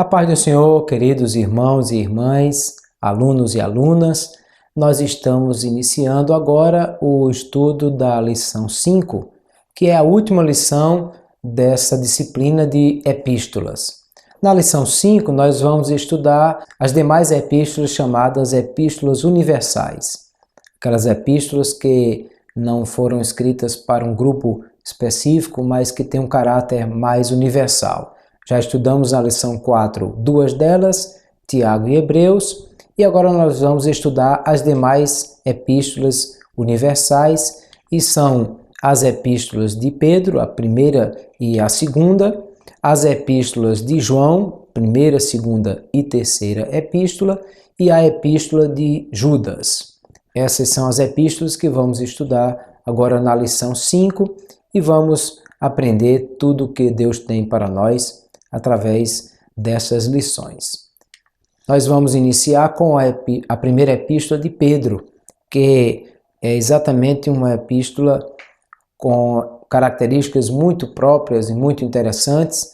A paz do Senhor, queridos irmãos e irmãs, alunos e alunas, nós estamos iniciando agora o estudo da lição 5, que é a última lição dessa disciplina de epístolas. Na lição 5, nós vamos estudar as demais epístolas chamadas epístolas universais, aquelas epístolas que não foram escritas para um grupo específico, mas que têm um caráter mais universal. Já estudamos na lição 4 duas delas, Tiago e Hebreus, e agora nós vamos estudar as demais epístolas universais, e são as epístolas de Pedro, a primeira e a segunda, as epístolas de João, primeira, segunda e terceira epístola, e a epístola de Judas. Essas são as epístolas que vamos estudar agora na lição 5 e vamos aprender tudo o que Deus tem para nós através dessas lições. Nós vamos iniciar com a primeira epístola de Pedro, que é exatamente uma epístola com características muito próprias e muito interessantes,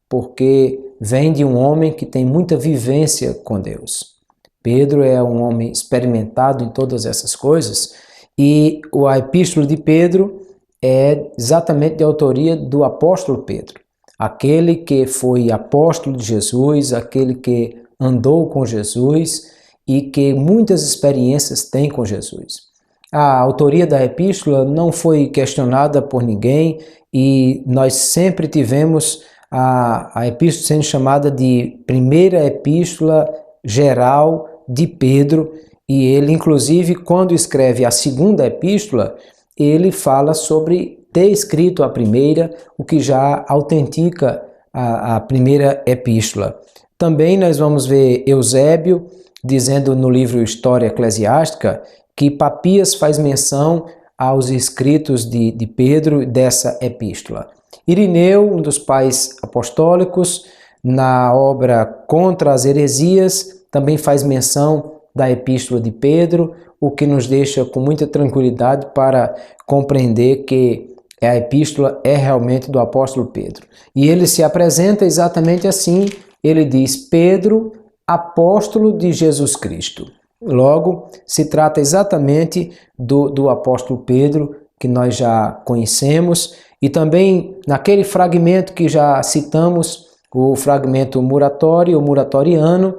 porque vem de um homem que tem muita vivência com Deus. Pedro é um homem experimentado em todas essas coisas, e a epístola de Pedro é exatamente de autoria do apóstolo Pedro, aquele que foi apóstolo de Jesus, aquele que andou com Jesus e que muitas experiências tem com Jesus. A autoria da epístola não foi questionada por ninguém e nós sempre tivemos a epístola sendo chamada de primeira epístola geral de Pedro, e ele, inclusive, quando escreve a segunda epístola, ele fala sobre ter escrito a primeira, o que já autentica a primeira epístola. Também nós vamos ver Eusébio dizendo no livro História Eclesiástica que Papias faz menção aos escritos de Pedro dessa epístola. Irineu, um dos pais apostólicos, na obra Contra as Heresias, também faz menção da epístola de Pedro, o que nos deixa com muita tranquilidade para compreender que a epístola é realmente do apóstolo Pedro. E ele se apresenta exatamente assim, ele diz: Pedro, apóstolo de Jesus Cristo. Logo, se trata exatamente do apóstolo Pedro, que nós já conhecemos, e também naquele fragmento que já citamos, o fragmento muratório, o muratoriano,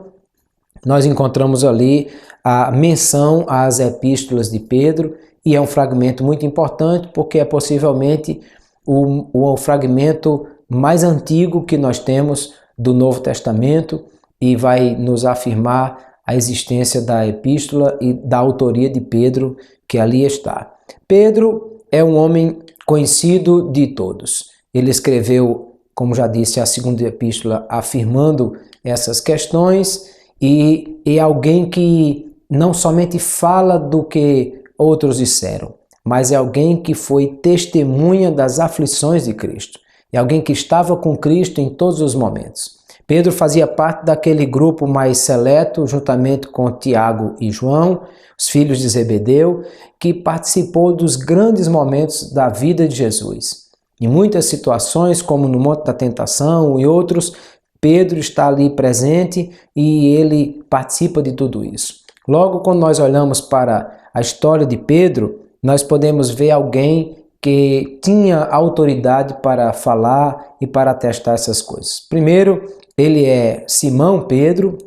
nós encontramos ali a menção às epístolas de Pedro, e é um fragmento muito importante porque é possivelmente o fragmento mais antigo que nós temos do Novo Testamento e vai nos afirmar a existência da epístola e da autoria de Pedro que ali está. Pedro é um homem conhecido de todos. Ele escreveu, como já disse, a segunda epístola afirmando essas questões, e é alguém que não somente fala do que outros disseram, mas é alguém que foi testemunha das aflições de Cristo. É alguém que estava com Cristo em todos os momentos. Pedro fazia parte daquele grupo mais seleto, juntamente com Tiago e João, os filhos de Zebedeu, que participou dos grandes momentos da vida de Jesus. Em muitas situações, como no Monte da Tentação e outros, Pedro está ali presente e ele participa de tudo isso. Logo, quando nós olhamos para a história de Pedro, nós podemos ver alguém que tinha autoridade para falar e para atestar essas coisas. Primeiro, ele é Simão Pedro,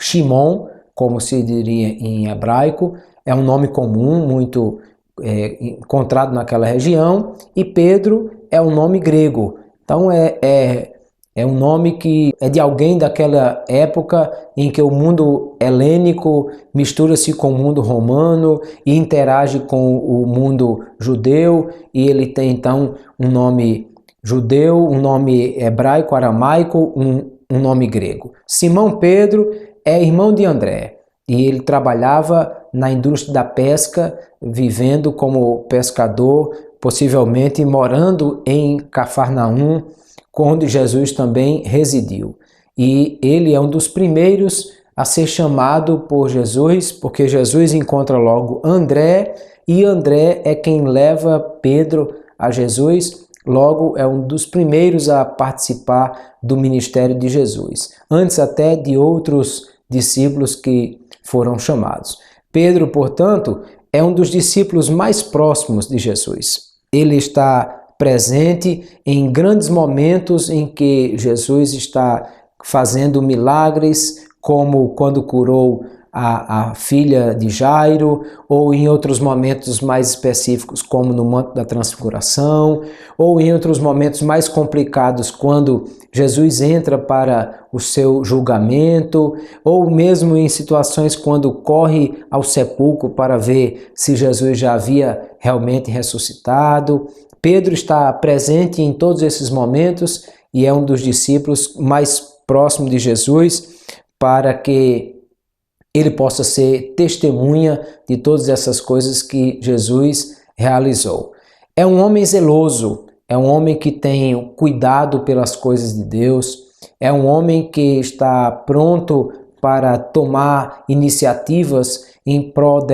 Shimon, como se diria em hebraico, é um nome comum, muito encontrado naquela região, e Pedro é um nome grego. Então é um nome que é de alguém daquela época em que o mundo helênico mistura-se com o mundo romano e interage com o mundo judeu, e ele tem então um nome judeu, um nome hebraico, aramaico, um nome grego. Simão Pedro é irmão de André e ele trabalhava na indústria da pesca, vivendo como pescador, possivelmente morando em Cafarnaum, onde Jesus também residiu. E ele é um dos primeiros a ser chamado por Jesus, porque Jesus encontra logo André, e André é quem leva Pedro a Jesus. logo é um dos primeiros a participar do ministério de Jesus, antes até de outros discípulos que foram chamados. Pedro, portanto, é um dos discípulos mais próximos de Jesus. Ele está presente em grandes momentos em que Jesus está fazendo milagres, como quando curou a filha de Jairo, ou em outros momentos mais específicos, como no Monte da Transfiguração, ou em outros momentos mais complicados, quando Jesus entra para o seu julgamento, ou mesmo em situações quando corre ao sepulcro para ver se Jesus já havia realmente ressuscitado. Pedro está presente em todos esses momentos e é um dos discípulos mais próximos de Jesus para que ele possa ser testemunha de todas essas coisas que Jesus realizou. É um homem zeloso, é um homem que tem cuidado pelas coisas de Deus, é um homem que está pronto para tomar iniciativas em prol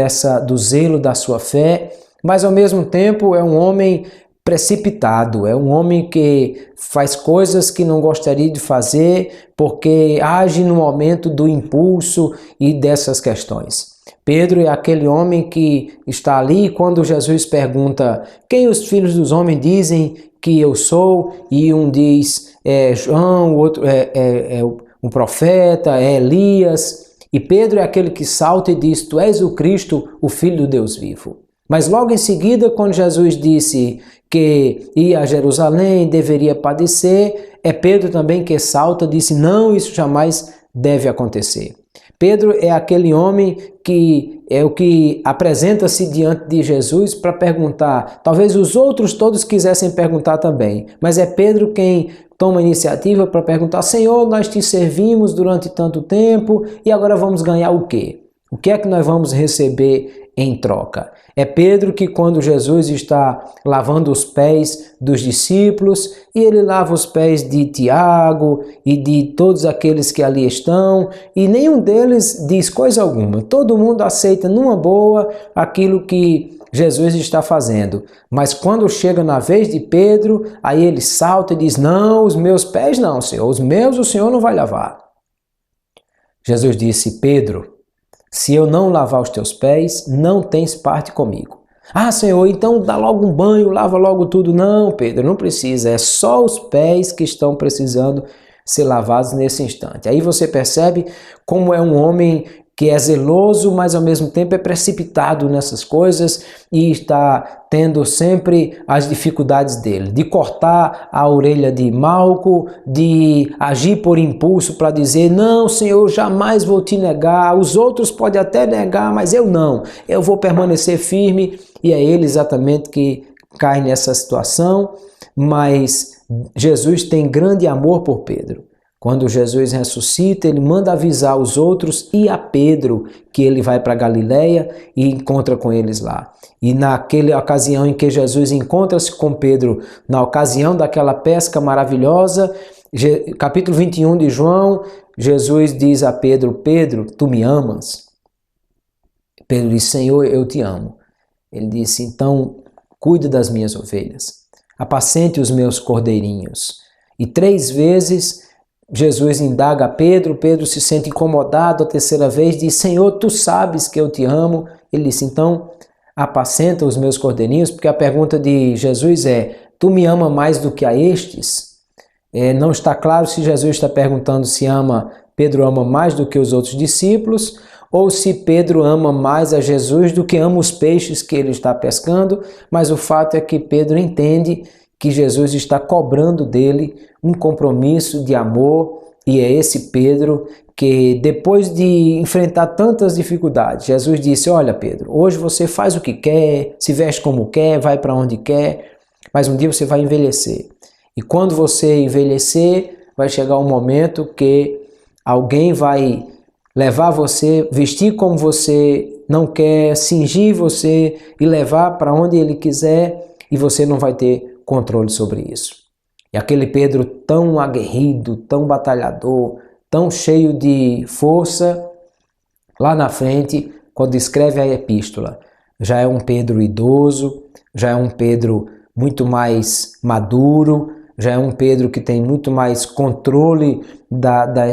do zelo da sua fé, mas ao mesmo tempo é um homem precipitado, é um homem que faz coisas que não gostaria de fazer porque age no momento do impulso e dessas questões. Pedro é aquele homem que está ali quando Jesus pergunta quem os filhos dos homens dizem que eu sou, e um diz João, o outro é um profeta, é Elias, e Pedro é aquele que salta e diz, tu és o Cristo, o Filho do Deus vivo. Mas logo em seguida, quando Jesus disse que ia a Jerusalém, deveria padecer, é Pedro também que salta e disse, não, isso jamais deve acontecer. Pedro é aquele homem que é o que apresenta-se diante de Jesus para perguntar. Talvez os outros todos quisessem perguntar também, mas é Pedro quem toma a iniciativa para perguntar, Senhor, nós te servimos durante tanto tempo e agora vamos ganhar o quê? O que é que nós vamos receber em troca? É Pedro que quando Jesus está lavando os pés dos discípulos, e ele lava os pés de Tiago e de todos aqueles que ali estão, e nenhum deles diz coisa alguma. Todo mundo aceita numa boa aquilo que Jesus está fazendo. Mas quando chega na vez de Pedro, aí ele salta e diz, não, os meus pés não, Senhor, os meus o Senhor não vai lavar. Jesus disse, Pedro, se eu não lavar os teus pés, não tens parte comigo. Ah, Senhor, então dá logo um banho, lava logo tudo. Não, Pedro, não precisa. É só os pés que estão precisando ser lavados nesse instante. Aí você percebe como é um homem que é zeloso, mas ao mesmo tempo é precipitado nessas coisas e está tendo sempre as dificuldades dele, de cortar a orelha de Malco, de agir por impulso para dizer, não, Senhor, jamais vou te negar, os outros podem até negar, mas eu não, eu vou permanecer firme, e é ele exatamente que cai nessa situação, mas Jesus tem grande amor por Pedro. Quando Jesus ressuscita, ele manda avisar os outros e a Pedro que ele vai para Galiléia e encontra com eles lá. E naquela ocasião em que Jesus encontra-se com Pedro, na ocasião daquela pesca maravilhosa, capítulo 21 de João, Jesus diz a Pedro, Pedro, tu me amas? Pedro diz, Senhor, eu te amo. Ele disse, então, cuida das minhas ovelhas, apacente os meus cordeirinhos. E 3 vezes Jesus indaga a Pedro, Pedro se sente incomodado a terceira vez, diz, Senhor, tu sabes que eu te amo. Ele disse, então, apacenta os meus cordeirinhos, porque a pergunta de Jesus é, tu me ama mais do que a estes? Não está claro se Jesus está perguntando se Pedro ama mais do que os outros discípulos, ou se Pedro ama mais a Jesus do que ama os peixes que ele está pescando, mas o fato é que Pedro entende que Jesus está cobrando dele um compromisso de amor, e é esse Pedro que, depois de enfrentar tantas dificuldades, Jesus disse, olha Pedro, hoje você faz o que quer, se veste como quer, vai para onde quer, mas um dia você vai envelhecer. E quando você envelhecer, vai chegar um momento que alguém vai levar você, vestir como você não quer, cingir você e levar para onde ele quiser, e você não vai ter controle sobre isso. E aquele Pedro tão aguerrido, tão batalhador, tão cheio de força, lá na frente, quando escreve a epístola, já é um Pedro idoso, já é um Pedro muito mais maduro, já é um Pedro que tem muito mais controle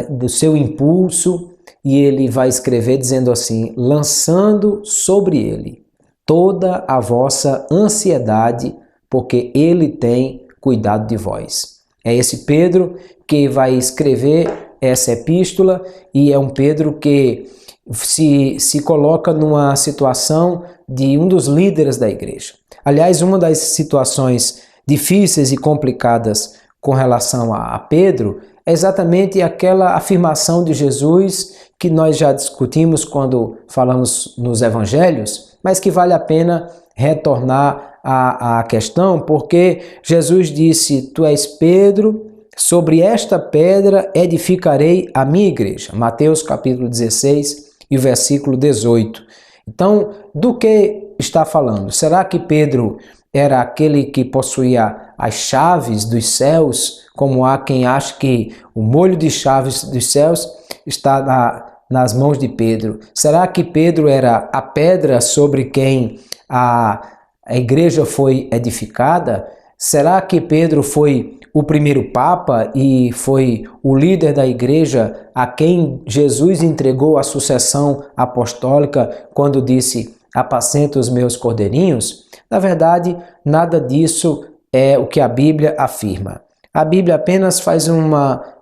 do seu impulso, e ele vai escrever dizendo assim: lançando sobre ele toda a vossa ansiedade, porque ele tem cuidado de vós. É esse Pedro que vai escrever essa epístola, e é um Pedro que se coloca numa situação de um dos líderes da igreja. Aliás, uma das situações difíceis e complicadas com relação a Pedro é exatamente aquela afirmação de Jesus que nós já discutimos quando falamos nos evangelhos, mas que vale a pena retornar à questão, porque Jesus disse: tu és Pedro, sobre esta pedra edificarei a minha igreja. Mateus capítulo 16 e versículo 18. Então, do que está falando? Será que Pedro era aquele que possuía as chaves dos céus, como há quem acha que o molho de chaves dos céus está nas mãos de Pedro? Será que Pedro era a pedra sobre quem a igreja foi edificada? Será que Pedro foi o primeiro Papa e foi o líder da igreja a quem Jesus entregou a sucessão apostólica quando disse: apacenta os meus cordeirinhos? Na verdade, nada disso é o que a Bíblia afirma. A Bíblia apenas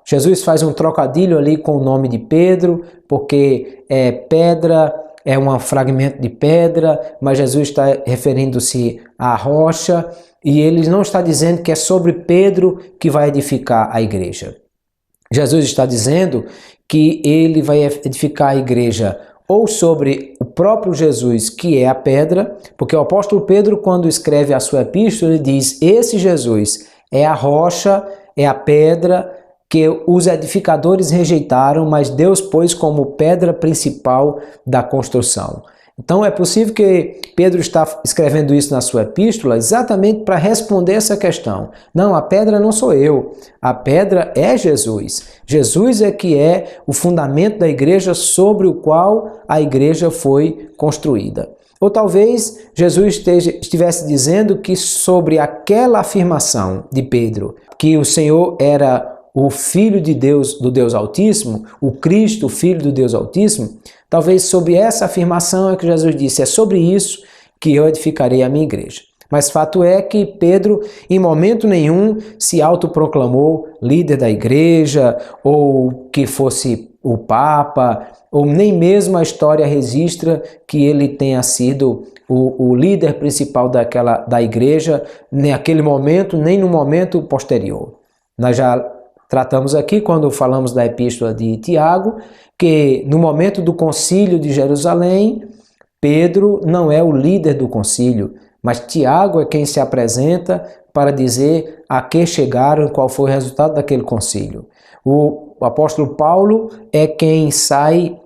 Jesus faz um trocadilho ali com o nome de Pedro, porque pedra é um fragmento de pedra, mas Jesus está referindo-se à rocha, e ele não está dizendo que é sobre Pedro que vai edificar a igreja. Jesus está dizendo que ele vai edificar a igreja ou sobre o próprio Jesus, que é a pedra, porque o apóstolo Pedro, quando escreve a sua epístola, ele diz: esse Jesus é a rocha, é a pedra que os edificadores rejeitaram, mas Deus pôs como pedra principal da construção. Então é possível que Pedro está escrevendo isso na sua epístola exatamente para responder essa questão. Não, a pedra não sou eu, a pedra é Jesus. Jesus é que é o fundamento da igreja sobre o qual a igreja foi construída. Ou talvez Jesus estivesse dizendo que sobre aquela afirmação de Pedro, que o Senhor era o Filho de Deus, do Deus Altíssimo, o Cristo, o Filho do Deus Altíssimo, talvez sobre essa afirmação é que Jesus disse: é sobre isso que eu edificarei a minha igreja. Mas fato é que Pedro, em momento nenhum, se autoproclamou líder da igreja, ou que fosse o Papa, ou nem mesmo a história registra que ele tenha sido o líder principal da igreja, nem naquele momento, nem no momento posterior. Nós já tratamos aqui, quando falamos da epístola de Tiago, que no momento do concílio de Jerusalém, Pedro não é o líder do concílio, mas Tiago é quem se apresenta para dizer a que chegaram e qual foi o resultado daquele concílio. O apóstolo Paulo é quem sai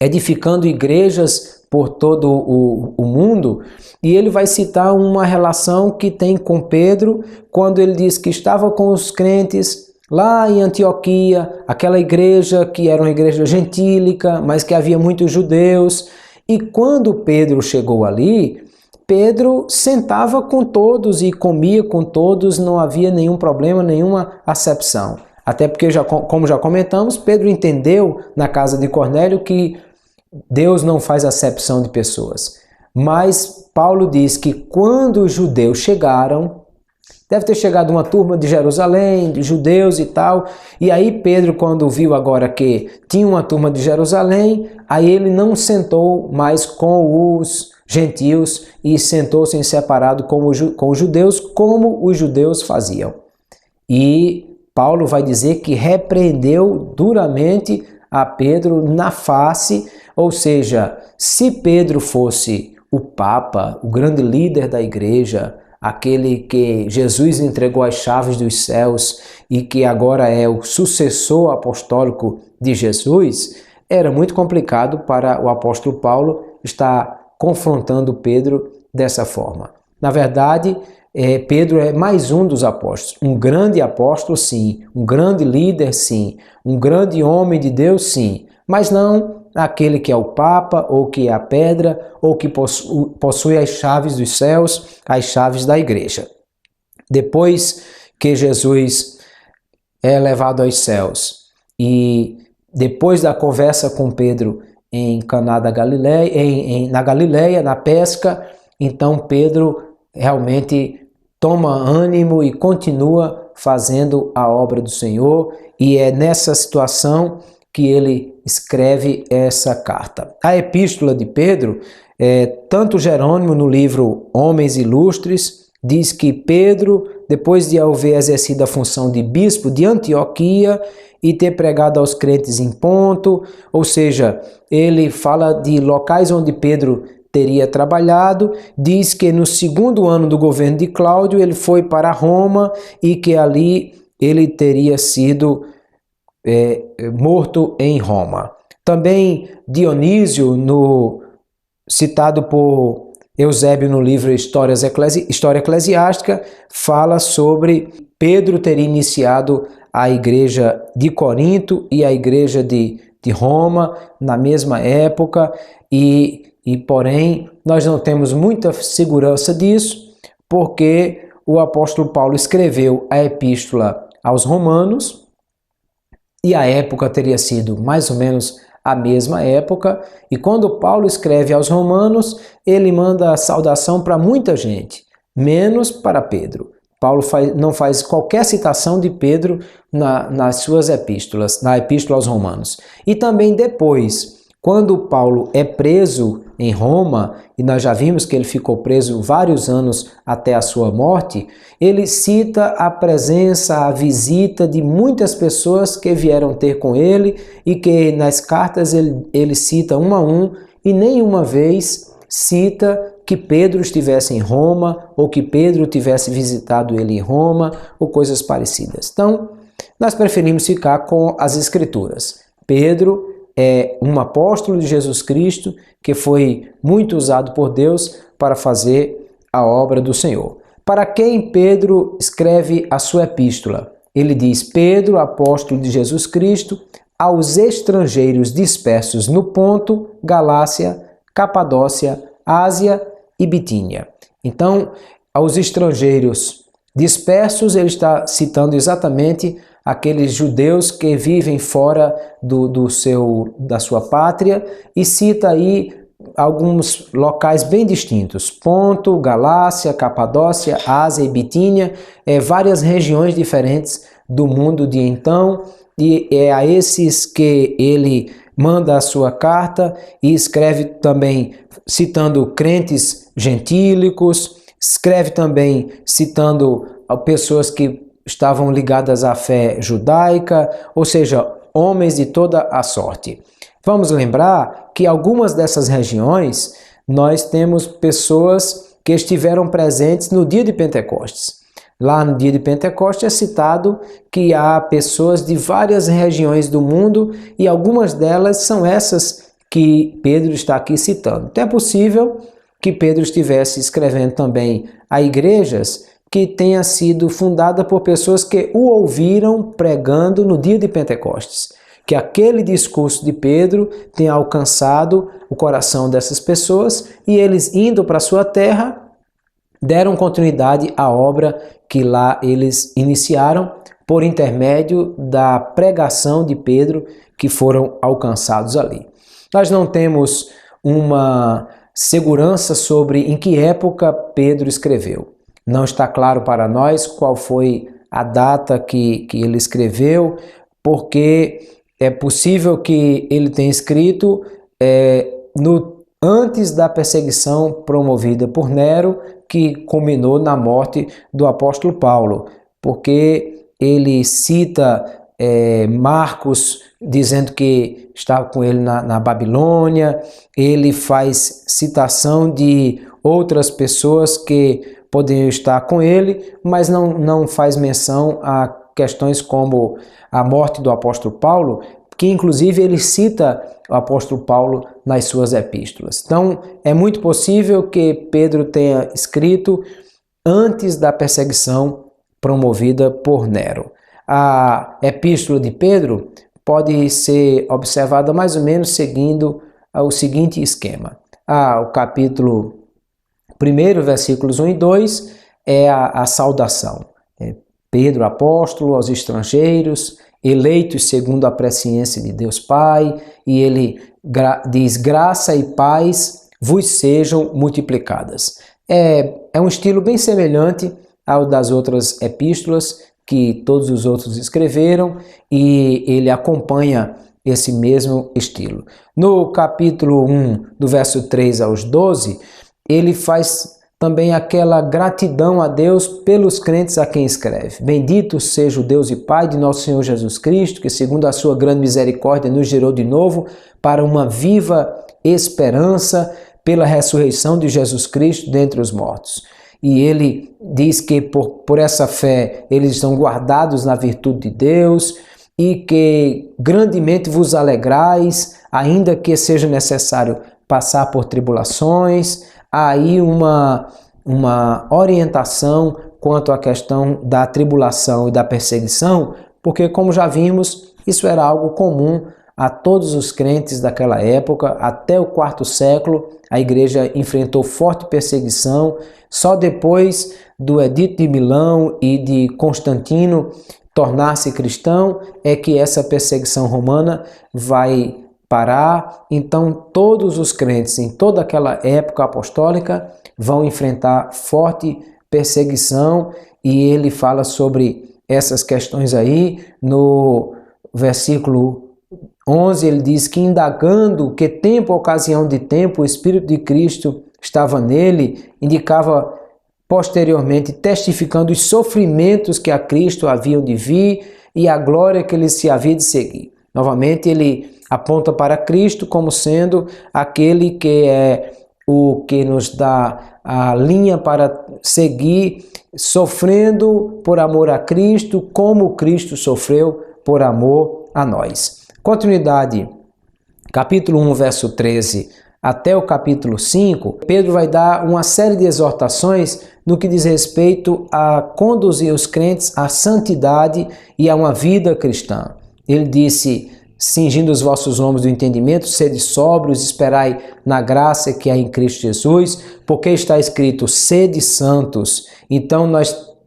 edificando igrejas por todo o mundo, e ele vai citar uma relação que tem com Pedro, quando ele diz que estava com os crentes lá em Antioquia, aquela igreja que era uma igreja gentílica, mas que havia muitos judeus, e quando Pedro chegou ali, Pedro sentava com todos e comia com todos, não havia nenhum problema, nenhuma acepção. Até porque, como já comentamos, Pedro entendeu na casa de Cornélio que Deus não faz acepção de pessoas. Mas Paulo diz que quando os judeus chegaram, deve ter chegado uma turma de Jerusalém, de judeus e tal, e aí Pedro, quando viu agora que tinha uma turma de Jerusalém, aí ele não sentou mais com os gentios e sentou-se em separado com os judeus, como os judeus faziam. E Paulo vai dizer que repreendeu duramente a Pedro na face, ou seja, se Pedro fosse o Papa, o grande líder da igreja, aquele que Jesus entregou as chaves dos céus e que agora é o sucessor apostólico de Jesus, era muito complicado para o apóstolo Paulo estar confrontando Pedro dessa forma. Na verdade, Pedro é mais um dos apóstolos, um grande apóstolo sim, um grande líder sim, um grande homem de Deus sim, mas não aquele que é o Papa, ou que é a pedra, ou que possui as chaves dos céus, as chaves da igreja. Depois que Jesus é levado aos céus e depois da conversa com Pedro em Caná da Galileia, na Galileia, na pesca, então Pedro realmente toma ânimo e continua fazendo a obra do Senhor, e é nessa situação que ele escreve essa carta. A epístola de Pedro, tanto Jerônimo no livro Homens Ilustres, diz que Pedro, depois de haver exercido a função de bispo de Antioquia e ter pregado aos crentes em Ponto, ou seja, ele fala de locais onde Pedro teria trabalhado, diz que no segundo ano do governo de Cláudio ele foi para Roma e que ali ele teria sido morto em Roma. Também Dionísio, citado por Eusébio no livro História Eclesiástica, fala sobre Pedro ter iniciado a igreja de Corinto e a igreja de Roma na mesma época, e porém nós não temos muita segurança disso, porque o apóstolo Paulo escreveu a epístola aos Romanos, e a época teria sido mais ou menos a mesma época, e quando Paulo escreve aos Romanos, ele manda a saudação para muita gente, menos para Pedro. Paulo não faz qualquer citação de Pedro nas suas epístolas, na epístola aos Romanos. E também depois, quando Paulo é preso em Roma, e nós já vimos que ele ficou preso vários anos até a sua morte, ele cita a presença, a visita de muitas pessoas que vieram ter com ele e que nas cartas ele cita um a um, e nenhuma vez cita que Pedro estivesse em Roma ou que Pedro tivesse visitado ele em Roma ou coisas parecidas. Então, nós preferimos ficar com as Escrituras. Pedro é um apóstolo de Jesus Cristo que foi muito usado por Deus para fazer a obra do Senhor. Para quem Pedro escreve a sua epístola? Ele diz: Pedro, apóstolo de Jesus Cristo, aos estrangeiros dispersos no Ponto, Galácia, Capadócia, Ásia e Bitínia. Então, aos estrangeiros dispersos, ele está citando exatamente aqueles judeus que vivem fora da sua pátria, e cita aí alguns locais bem distintos: Ponto, Galácia, Capadócia, Ásia e Bitínia, várias regiões diferentes do mundo de então, e é a esses que ele manda a sua carta, e escreve também citando crentes gentílicos, escreve também citando pessoas que estavam ligadas à fé judaica, ou seja, homens de toda a sorte. Vamos lembrar que algumas dessas regiões nós temos pessoas que estiveram presentes no dia de Pentecostes. Lá no dia de Pentecostes é citado que há pessoas de várias regiões do mundo, e algumas delas são essas que Pedro está aqui citando. Então é possível que Pedro estivesse escrevendo também a igrejas que tenha sido fundada por pessoas que o ouviram pregando no dia de Pentecostes. Que aquele discurso de Pedro tenha alcançado o coração dessas pessoas, e eles, indo para a sua terra, deram continuidade à obra que lá eles iniciaram por intermédio da pregação de Pedro, que foram alcançados ali. Nós não temos uma segurança sobre em que época Pedro escreveu. Não está claro para nós qual foi a data que ele escreveu, porque é possível que ele tenha escrito antes da perseguição promovida por Nero, que culminou na morte do apóstolo Paulo, porque ele cita Marcos dizendo que estava com ele na Babilônia, ele faz citação de outras pessoas que poderiam estar com ele, mas não faz menção a questões como a morte do apóstolo Paulo, que inclusive ele cita o apóstolo Paulo nas suas epístolas. Então, é muito possível que Pedro tenha escrito antes da perseguição promovida por Nero. A epístola de Pedro pode ser observada mais ou menos seguindo o seguinte esquema. O capítulo 1, versículos 1 e 2, é a saudação. Pedro, apóstolo, aos estrangeiros, eleitos segundo a presciência de Deus Pai, e ele diz: graça e paz vos sejam multiplicadas. É um estilo bem semelhante ao das outras epístolas que todos os outros escreveram, e ele acompanha esse mesmo estilo. No capítulo 1, do verso 3 aos 12, ele faz também aquela gratidão a Deus pelos crentes a quem escreve. Bendito seja o Deus e Pai de nosso Senhor Jesus Cristo, que segundo a sua grande misericórdia nos gerou de novo para uma viva esperança pela ressurreição de Jesus Cristo dentre os mortos. E ele diz que por essa fé eles estão guardados na virtude de Deus, e que grandemente vos alegrais, ainda que seja necessário passar por tribulações. Há aí uma orientação quanto à questão da tribulação e da perseguição, porque, como já vimos, isso era algo comum a todos os crentes daquela época. Até o quarto século, a igreja enfrentou forte perseguição. Só depois do Edito de Milão e de Constantino tornar-se cristão é que essa perseguição romana vai parar. Então todos os crentes em toda aquela época apostólica vão enfrentar forte perseguição, e ele fala sobre essas questões aí. No versículo 11 ele diz que, indagando que tempo, ocasião de tempo, o Espírito de Cristo estava nele, indicava posteriormente, testificando os sofrimentos que a Cristo haviam de vir e a glória que ele se havia de seguir. Novamente ele aponta para Cristo como sendo aquele que é o que nos dá a linha para seguir, sofrendo por amor a Cristo, como Cristo sofreu por amor a nós. Continuidade, capítulo 1, verso 13 até o capítulo 5, Pedro vai dar uma série de exortações no que diz respeito a conduzir os crentes à santidade e a uma vida cristã. Ele disse: cingindo os vossos lombos do entendimento, sede sóbrios, esperai na graça que há em Cristo Jesus, porque está escrito: sede santos. Então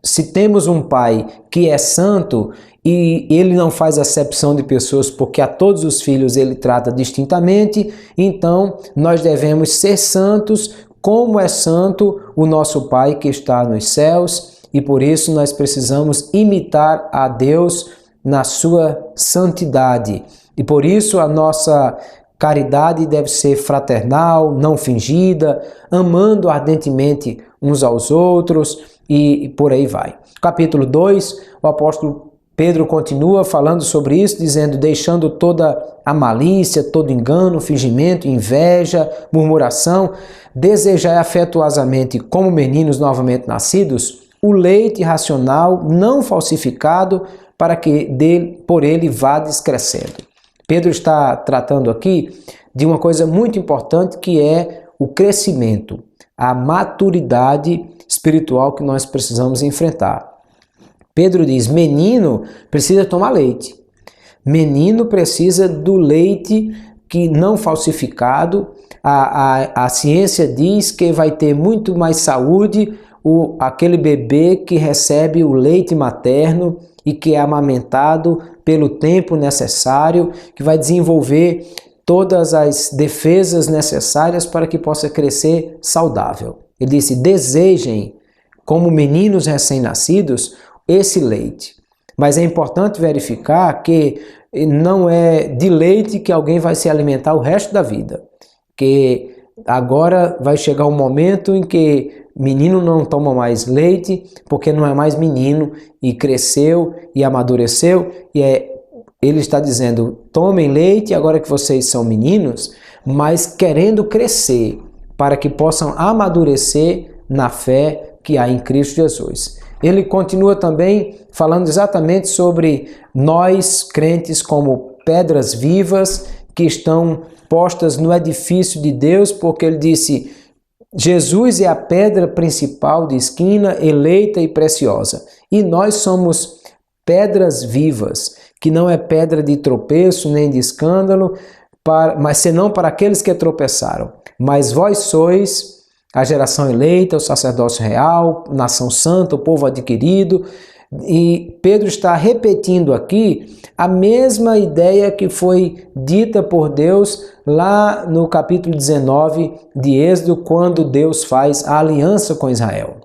se temos um Pai que é santo, e ele não faz acepção de pessoas, porque a todos os filhos ele trata distintamente, então nós devemos ser santos como é santo o nosso Pai que está nos céus, e por isso nós precisamos imitar a Deus na sua santidade. E por isso a nossa caridade deve ser fraternal, não fingida, amando ardentemente uns aos outros, e por aí vai. Capítulo 2, o apóstolo Pedro continua falando sobre isso, dizendo: deixando toda a malícia, todo engano, fingimento, inveja, murmuração, desejai afetuosamente, como meninos novamente nascidos, o leite racional, não falsificado, para que por ele vades crescendo. Pedro está tratando aqui de uma coisa muito importante, que é o crescimento, a maturidade espiritual que nós precisamos enfrentar. Pedro diz: menino precisa tomar leite. Menino precisa do leite que não falsificado. A ciência diz que vai ter muito mais saúde aquele bebê que recebe o leite materno e que é amamentado pelo tempo necessário, que vai desenvolver todas as defesas necessárias para que possa crescer saudável. Ele disse: desejem, como meninos recém-nascidos, esse leite. Mas é importante verificar que não é de leite que alguém vai se alimentar o resto da vida. Que agora vai chegar um momento em que menino não toma mais leite, porque não é mais menino, e cresceu e amadureceu, e ele está dizendo: tomem leite agora que vocês são meninos, mas querendo crescer, para que possam amadurecer na fé que há em Cristo Jesus. Ele continua também falando exatamente sobre nós, crentes, como pedras vivas que estão postas no edifício de Deus, porque ele disse: Jesus é a pedra principal de esquina, eleita e preciosa. E nós somos pedras vivas, que não é pedra de tropeço nem de escândalo, mas senão para aqueles que tropeçaram. Mas vós sois a geração eleita, o sacerdócio real, nação santa, o povo adquirido. E Pedro está repetindo aqui a mesma ideia que foi dita por Deus lá no capítulo 19 de Êxodo, quando Deus faz a aliança com Israel.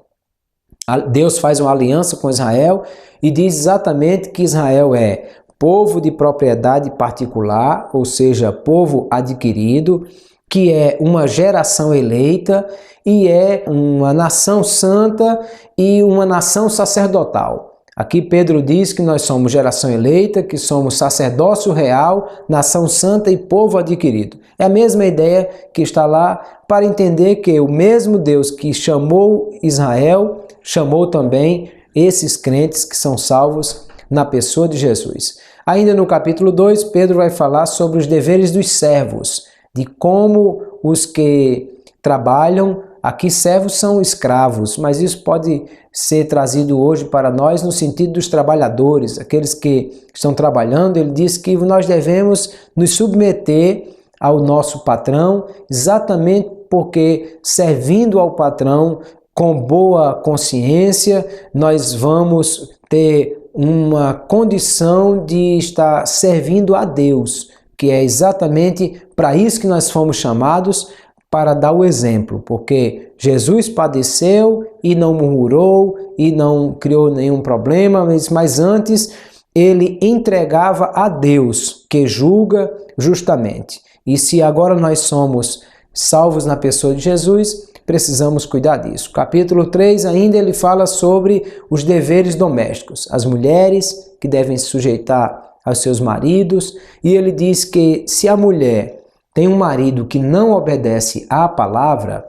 Deus faz uma aliança com Israel e diz exatamente que Israel é povo de propriedade particular, ou seja, povo adquirido, que é uma geração eleita e é uma nação santa e uma nação sacerdotal. Aqui Pedro diz que nós somos geração eleita, que somos sacerdócio real, nação santa e povo adquirido. É a mesma ideia que está lá para entender que o mesmo Deus que chamou Israel, chamou também esses crentes que são salvos na pessoa de Jesus. Ainda no capítulo 2, Pedro vai falar sobre os deveres dos servos, de como os que trabalham, aqui servos são escravos, mas isso pode ser trazido hoje para nós no sentido dos trabalhadores, aqueles que estão trabalhando. Ele diz que nós devemos nos submeter ao nosso patrão, exatamente porque servindo ao patrão com boa consciência, nós vamos ter uma condição de estar servindo a Deus, que é exatamente para isso que nós fomos chamados, para dar o exemplo, porque Jesus padeceu e não murmurou e não criou nenhum problema, mas antes ele entregava a Deus, que julga justamente. E se agora nós somos salvos na pessoa de Jesus, precisamos cuidar disso. Capítulo 3 ainda ele fala sobre os deveres domésticos, as mulheres que devem se sujeitar aos seus maridos, e ele diz que se a mulher tem um marido que não obedece à palavra,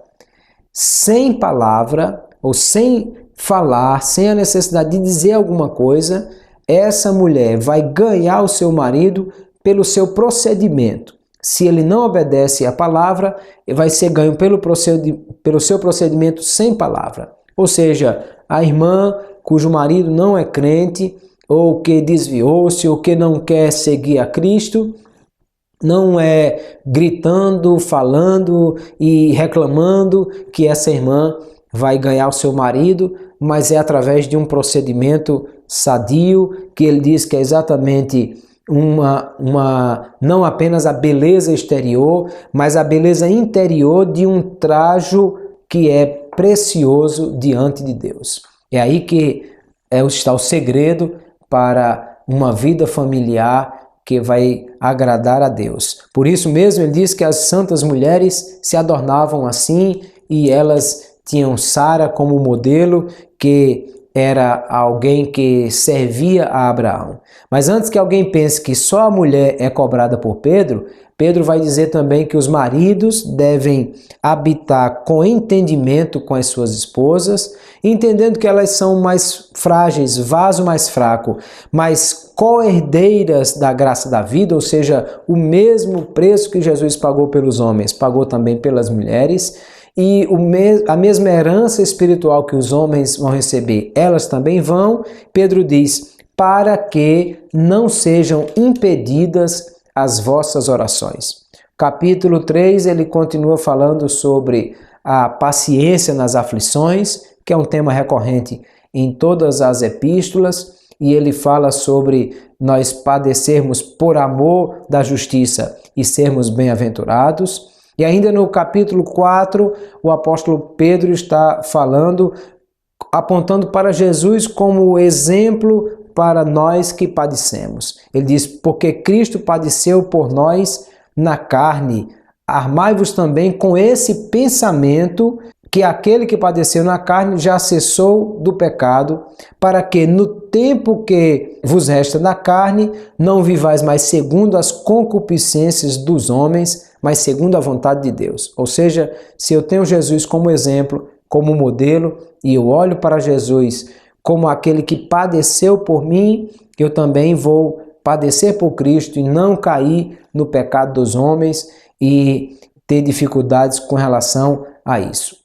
sem palavra ou sem falar, sem a necessidade de dizer alguma coisa, essa mulher vai ganhar o seu marido pelo seu procedimento. Se ele não obedece à palavra, vai ser ganho pelo seu procedimento sem palavra. Ou seja, a irmã cujo marido não é crente, ou que desviou-se, ou que não quer seguir a Cristo, não é gritando, falando e reclamando que essa irmã vai ganhar o seu marido, mas é através de um procedimento sadio, que ele diz que é exatamente não apenas a beleza exterior, mas a beleza interior de um trajo que é precioso diante de Deus. É aí que está o segredo para uma vida familiar que vai agradar a Deus. Por isso mesmo ele diz que as santas mulheres se adornavam assim e elas tinham Sara como modelo, que era alguém que servia a Abraão. Mas antes que alguém pense que só a mulher é cobrada por Pedro, Pedro vai dizer também que os maridos devem habitar com entendimento com as suas esposas, entendendo que elas são mais frágeis, vaso mais fraco, mas co-herdeiras da graça da vida, ou seja, o mesmo preço que Jesus pagou pelos homens, pagou também pelas mulheres, e a mesma herança espiritual que os homens vão receber, elas também vão. Pedro diz, para que não sejam impedidas as vossas orações. Capítulo 3, ele continua falando sobre a paciência nas aflições, que é um tema recorrente em todas as epístolas, e ele fala sobre nós padecermos por amor da justiça e sermos bem-aventurados. E ainda no capítulo 4, o apóstolo Pedro está falando, apontando para Jesus como exemplo para nós que padecemos. Ele diz, porque Cristo padeceu por nós na carne, armai-vos também com esse pensamento que aquele que padeceu na carne já cessou do pecado, para que no tempo que vos resta na carne, não vivais mais segundo as concupiscências dos homens, mas segundo a vontade de Deus. Ou seja, se eu tenho Jesus como exemplo, como modelo, e eu olho para Jesus como aquele que padeceu por mim, eu também vou padecer por Cristo e não cair no pecado dos homens e ter dificuldades com relação a isso.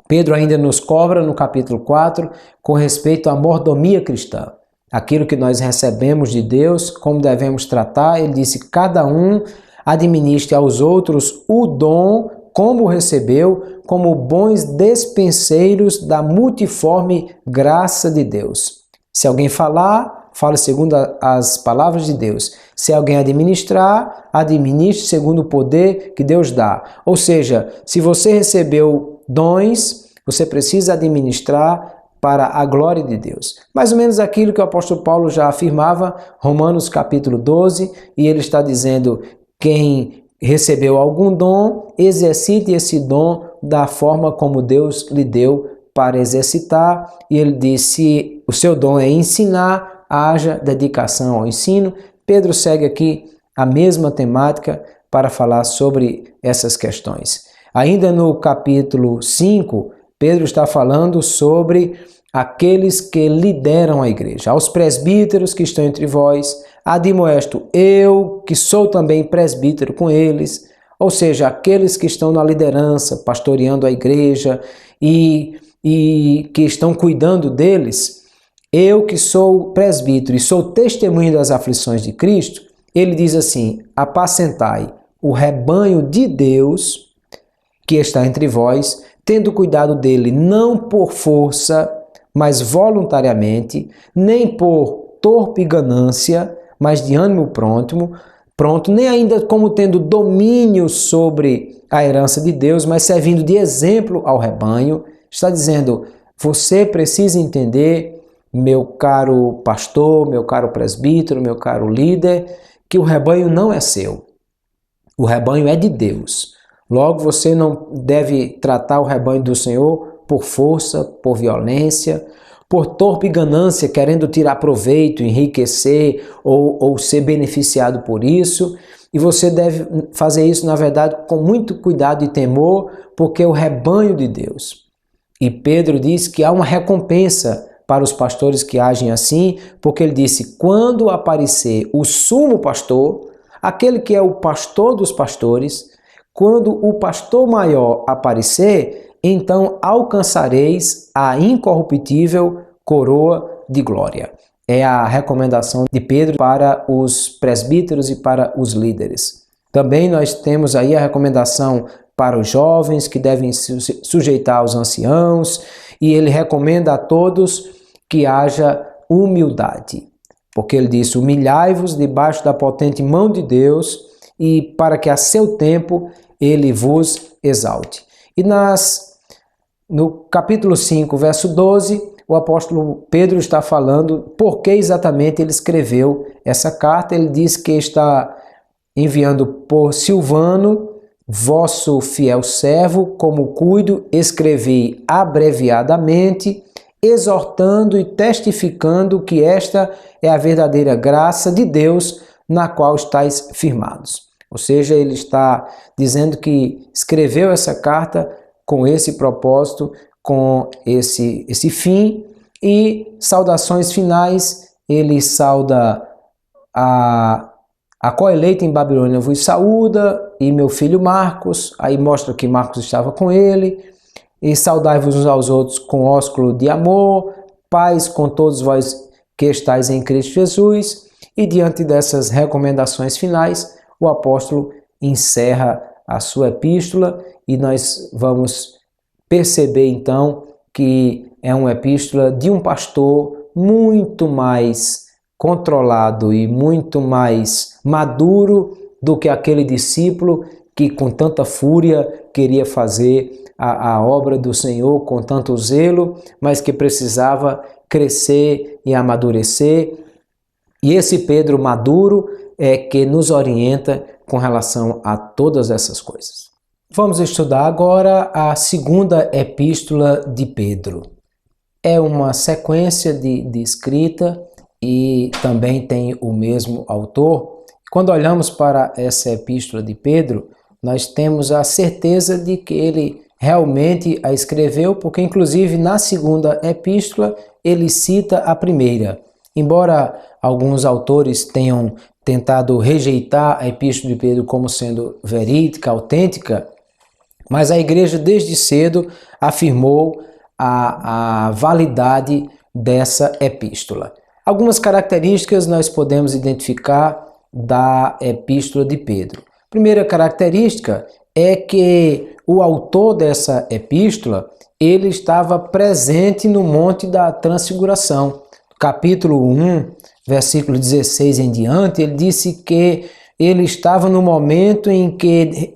Pedro ainda nos cobra no capítulo 4 com respeito à mordomia cristã. Aquilo que nós recebemos de Deus, como devemos tratar, ele disse, cada um administre aos outros o dom como o recebeu, como bons despenseiros da multiforme graça de Deus. Se alguém falar, fale segundo as palavras de Deus. Se alguém administrar, administre segundo o poder que Deus dá. Ou seja, se você recebeu dons, você precisa administrar para a glória de Deus. Mais ou menos aquilo que o apóstolo Paulo já afirmava, Romanos capítulo 12, e ele está dizendo: quem recebeu algum dom, exercite esse dom da forma como Deus lhe deu para exercitar. E ele disse: se o seu dom é ensinar, haja dedicação ao ensino. Pedro segue aqui a mesma temática para falar sobre essas questões. Ainda no capítulo 5, Pedro está falando sobre aqueles que lideram a igreja. Aos presbíteros que estão entre vós, admoesto eu, que sou também presbítero com eles, ou seja, aqueles que estão na liderança, pastoreando a igreja e que estão cuidando deles. Eu que sou presbítero e sou testemunho das aflições de Cristo, ele diz assim: apacentai o rebanho de Deus que está entre vós, tendo cuidado dele não por força, mas voluntariamente, nem por torpe ganância, mas de ânimo pronto, nem ainda como tendo domínio sobre a herança de Deus, mas servindo de exemplo ao rebanho. Está dizendo: você precisa entender, meu caro pastor, meu caro presbítero, meu caro líder, que o rebanho não é seu. O rebanho é de Deus. Logo, você não deve tratar o rebanho do Senhor por força, por violência, por torpe ganância, querendo tirar proveito, enriquecer ou ser beneficiado por isso. E você deve fazer isso, na verdade, com muito cuidado e temor, porque é o rebanho de Deus. E Pedro diz que há uma recompensa para os pastores que agem assim, porque ele disse: quando aparecer o sumo pastor, aquele que é o pastor dos pastores, quando o pastor maior aparecer, então alcançareis a incorruptível coroa de glória. É a recomendação de Pedro para os presbíteros e para os líderes. Também nós temos aí a recomendação para os jovens que devem se sujeitar aos anciãos, e ele recomenda a todos que haja humildade, porque ele disse: humilhai-vos debaixo da potente mão de Deus, e para que a seu tempo ele vos exalte. E no capítulo 5, verso 12, o apóstolo Pedro está falando por que exatamente ele escreveu essa carta. Ele diz que está enviando por Silvano, vosso fiel servo, como cuido, escrevi abreviadamente, exortando e testificando que esta é a verdadeira graça de Deus, na qual estáis firmados. Ou seja, ele está dizendo que escreveu essa carta com esse propósito, com esse fim. E saudações finais, ele sauda a coeleita em Babilônia vos saúda, e meu filho Marcos, aí mostra que Marcos estava com ele, e saudai-vos uns aos outros com ósculo de amor, paz com todos vós que estáis em Cristo Jesus. E diante dessas recomendações finais, o apóstolo encerra a sua epístola, e nós vamos perceber então que é uma epístola de um pastor muito mais controlado e muito mais maduro do que aquele discípulo que com tanta fúria queria fazer a obra do Senhor com tanto zelo, mas que precisava crescer e amadurecer. E esse Pedro maduro é que nos orienta com relação a todas essas coisas. Vamos estudar agora a segunda epístola de Pedro. É uma sequência de escrita e também tem o mesmo autor. Quando olhamos para essa epístola de Pedro, nós temos a certeza de que ele realmente a escreveu, porque inclusive na segunda epístola ele cita a primeira. Embora alguns autores tenham tentado rejeitar a epístola de Pedro como sendo verídica, autêntica, mas a igreja desde cedo afirmou a validade dessa epístola. Algumas características nós podemos identificar da epístola de Pedro. Primeira característica é que o autor dessa epístola, ele estava presente no Monte da Transfiguração. Capítulo 1, versículo 16 em diante, ele disse que ele estava no momento em que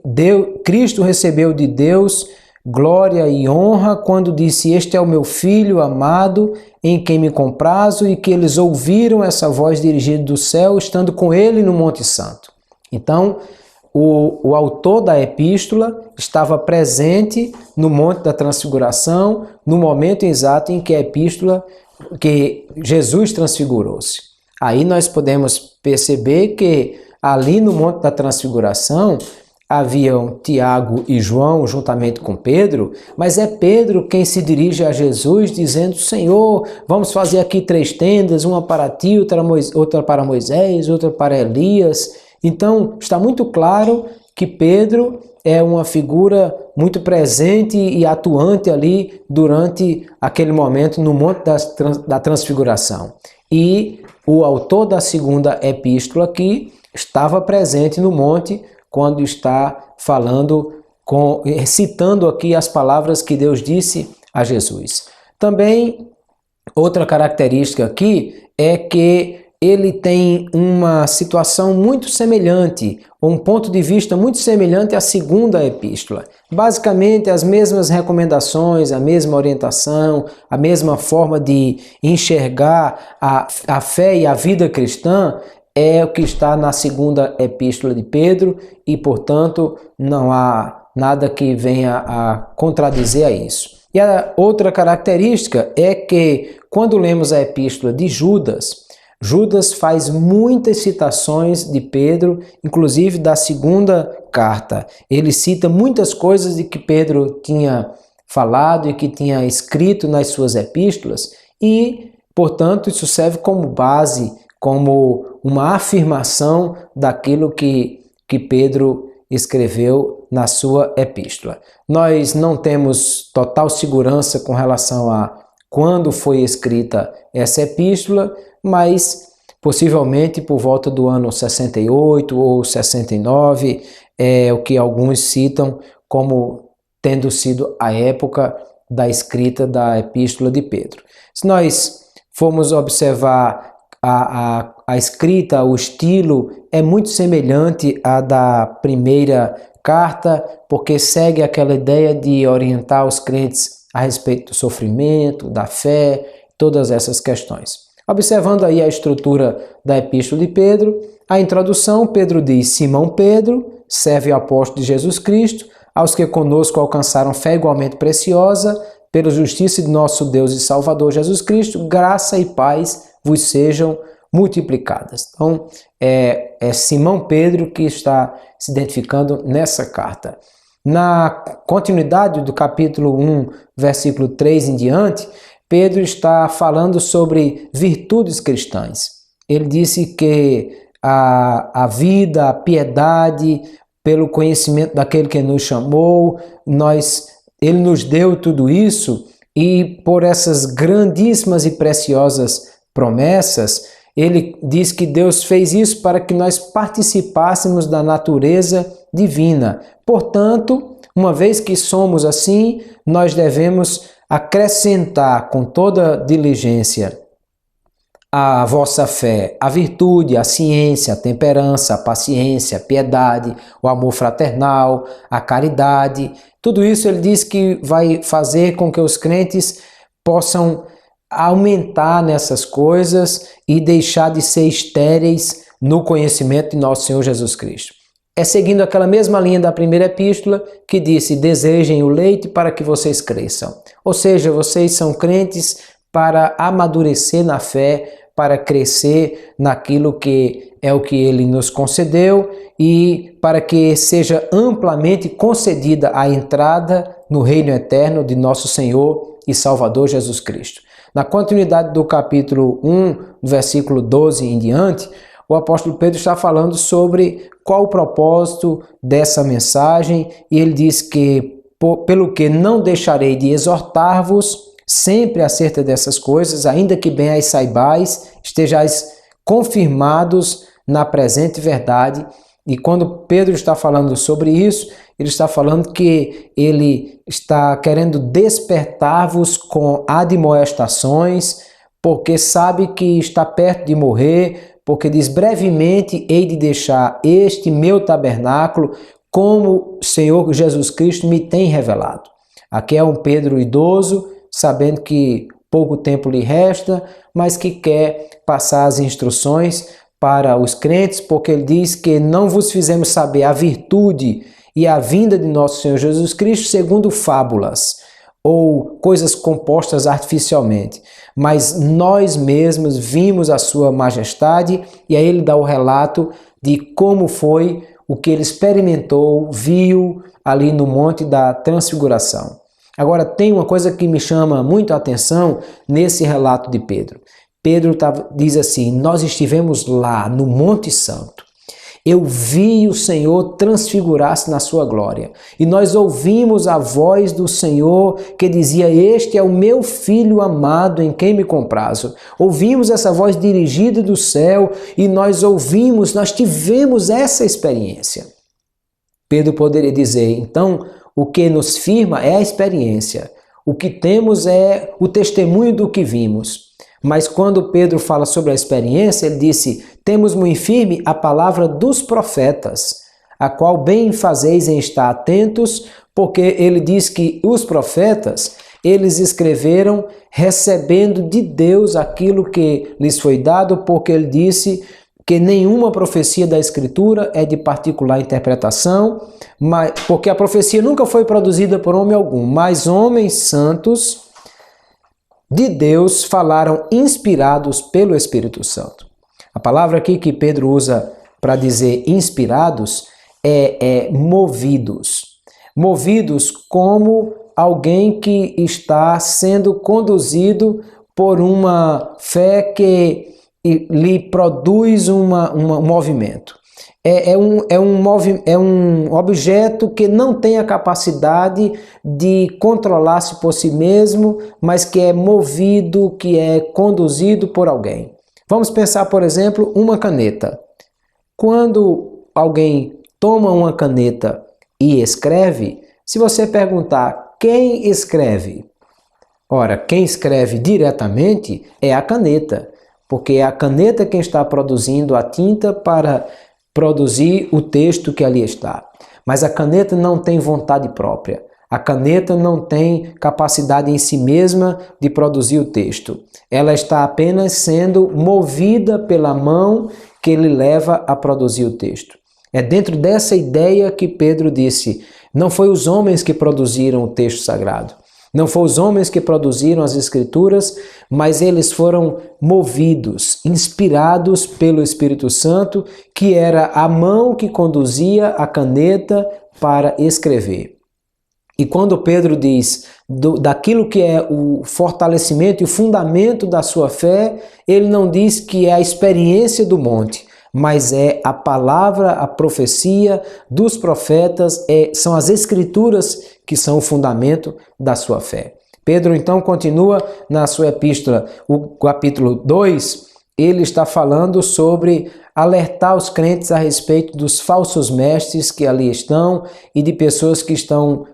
Cristo recebeu de Deus glória e honra, quando disse: "Este é o meu Filho amado, em quem me comprazo", e que eles ouviram essa voz dirigida do céu, estando com ele no Monte Santo. Então, o autor da epístola estava presente no Monte da Transfiguração, no momento exato em que a epístola, que Jesus transfigurou-se. Aí nós podemos perceber que ali no Monte da Transfiguração haviam Tiago e João juntamente com Pedro, mas é Pedro quem se dirige a Jesus dizendo: "Senhor, vamos fazer aqui 3 tendas, uma para ti, outra para Moisés, outra para Elias". Então, está muito claro que Pedro é uma figura muito presente e atuante ali durante aquele momento no Monte da Transfiguração. E o autor da segunda epístola aqui estava presente no monte quando está falando, citando aqui as palavras que Deus disse a Jesus. Também, outra característica aqui é que ele tem uma situação muito semelhante, um ponto de vista muito semelhante à segunda epístola. Basicamente, as mesmas recomendações, a mesma orientação, a mesma forma de enxergar a fé e a vida cristã é o que está na segunda epístola de Pedro e, portanto, não há nada que venha a contradizer a isso. E a outra característica é que, quando lemos a epístola de Judas, Judas faz muitas citações de Pedro, inclusive da segunda carta. Ele cita muitas coisas de que Pedro tinha falado e que tinha escrito nas suas epístolas e, portanto, isso serve como base, como uma afirmação daquilo que Pedro escreveu na sua epístola. Nós não temos total segurança com relação a quando foi escrita essa epístola, mas possivelmente por volta do ano 68 ou 69, é o que alguns citam como tendo sido a época da escrita da epístola de Pedro. Se nós formos observar a escrita, o estilo é muito semelhante à da primeira carta, porque segue aquela ideia de orientar os crentes a respeito do sofrimento, da fé, todas essas questões. Observando aí a estrutura da epístola de Pedro, a introdução, Pedro diz: "Simão Pedro, servo e apóstolo de Jesus Cristo, aos que conosco alcançaram fé igualmente preciosa, pela justiça de nosso Deus e Salvador Jesus Cristo, graça e paz vos sejam multiplicadas". Então, é Simão Pedro que está se identificando nessa carta. Na continuidade do capítulo 1, versículo 3 em diante, Pedro está falando sobre virtudes cristãs. Ele disse que a vida, a piedade, pelo conhecimento daquele que nos chamou, ele nos deu tudo isso, e por essas grandíssimas e preciosas promessas, ele diz que Deus fez isso para que nós participássemos da natureza divina. Portanto, uma vez que somos assim, nós devemos acrescentar com toda diligência a vossa fé, a virtude, a ciência, a temperança, a paciência, a piedade, o amor fraternal, a caridade. Tudo isso ele diz que vai fazer com que os crentes possam aumentar nessas coisas e deixar de ser estéreis no conhecimento de nosso Senhor Jesus Cristo. É seguindo aquela mesma linha da primeira epístola que disse: "Desejem o leite para que vocês cresçam". Ou seja, vocês são crentes para amadurecer na fé, para crescer naquilo que é o que Ele nos concedeu e para que seja amplamente concedida a entrada no reino eterno de nosso Senhor e Salvador Jesus Cristo. Na continuidade do capítulo 1, versículo 12 em diante, o apóstolo Pedro está falando sobre qual o propósito dessa mensagem e ele diz que, pelo que não deixarei de exortar-vos sempre acerca dessas coisas, ainda que bem as saibais, estejais confirmados na presente verdade, E quando Pedro está falando sobre isso, ele está falando que ele está querendo despertar-vos com admoestações, porque sabe que está perto de morrer, porque diz, brevemente hei de deixar este meu tabernáculo, como o Senhor Jesus Cristo me tem revelado. Aqui é um Pedro idoso, sabendo que pouco tempo lhe resta, mas que quer passar as instruções para os crentes, porque ele diz que não vos fizemos saber a virtude e a vinda de nosso Senhor Jesus Cristo segundo fábulas ou coisas compostas artificialmente, mas nós mesmos vimos a sua majestade, e aí ele dá o relato de como foi o que ele experimentou, viu ali no Monte da Transfiguração. Agora, tem uma coisa que me chama muito a atenção nesse relato de Pedro. Pedro diz assim, nós estivemos lá no Monte Santo. Eu vi o Senhor transfigurar-se na sua glória. E nós ouvimos a voz do Senhor que dizia, este é o meu filho amado em quem me comprazo. Ouvimos essa voz dirigida do céu e nós tivemos essa experiência. Pedro poderia dizer, então, o que nos firma é a experiência. O que temos é o testemunho do que vimos. Mas quando Pedro fala sobre a experiência, ele disse, temos muito firme a palavra dos profetas, a qual bem fazeis em estar atentos, porque ele diz que os profetas, eles escreveram recebendo de Deus aquilo que lhes foi dado, porque ele disse que nenhuma profecia da Escritura é de particular interpretação, porque a profecia nunca foi produzida por homem algum, mas homens santos de Deus falaram inspirados pelo Espírito Santo. A palavra aqui que Pedro usa para dizer inspirados é movidos. Movidos como alguém que está sendo conduzido por uma fé que lhe produz um movimento. É um objeto que não tem a capacidade de controlar-se por si mesmo, mas que é movido, que é conduzido por alguém. Vamos pensar, por exemplo, uma caneta. Quando alguém toma uma caneta e escreve, se você perguntar quem escreve, ora, quem escreve diretamente é a caneta, porque é a caneta quem está produzindo a tinta para produzir o texto que ali está. Mas a caneta não tem vontade própria. A caneta não tem capacidade em si mesma de produzir o texto. Ela está apenas sendo movida pela mão que lhe leva a produzir o texto. É dentro dessa ideia que Pedro disse, não foi os homens que produziram o texto sagrado. Não foram os homens que produziram as Escrituras, mas eles foram movidos, inspirados pelo Espírito Santo, que era a mão que conduzia a caneta para escrever. E quando Pedro diz daquilo que é o fortalecimento e o fundamento da sua fé, ele não diz que é a experiência do monte, mas é a palavra, a profecia dos profetas, são as Escrituras que são o fundamento da sua fé. Pedro então continua na sua epístola, o capítulo 2, ele está falando sobre alertar os crentes a respeito dos falsos mestres que ali estão e de pessoas que estão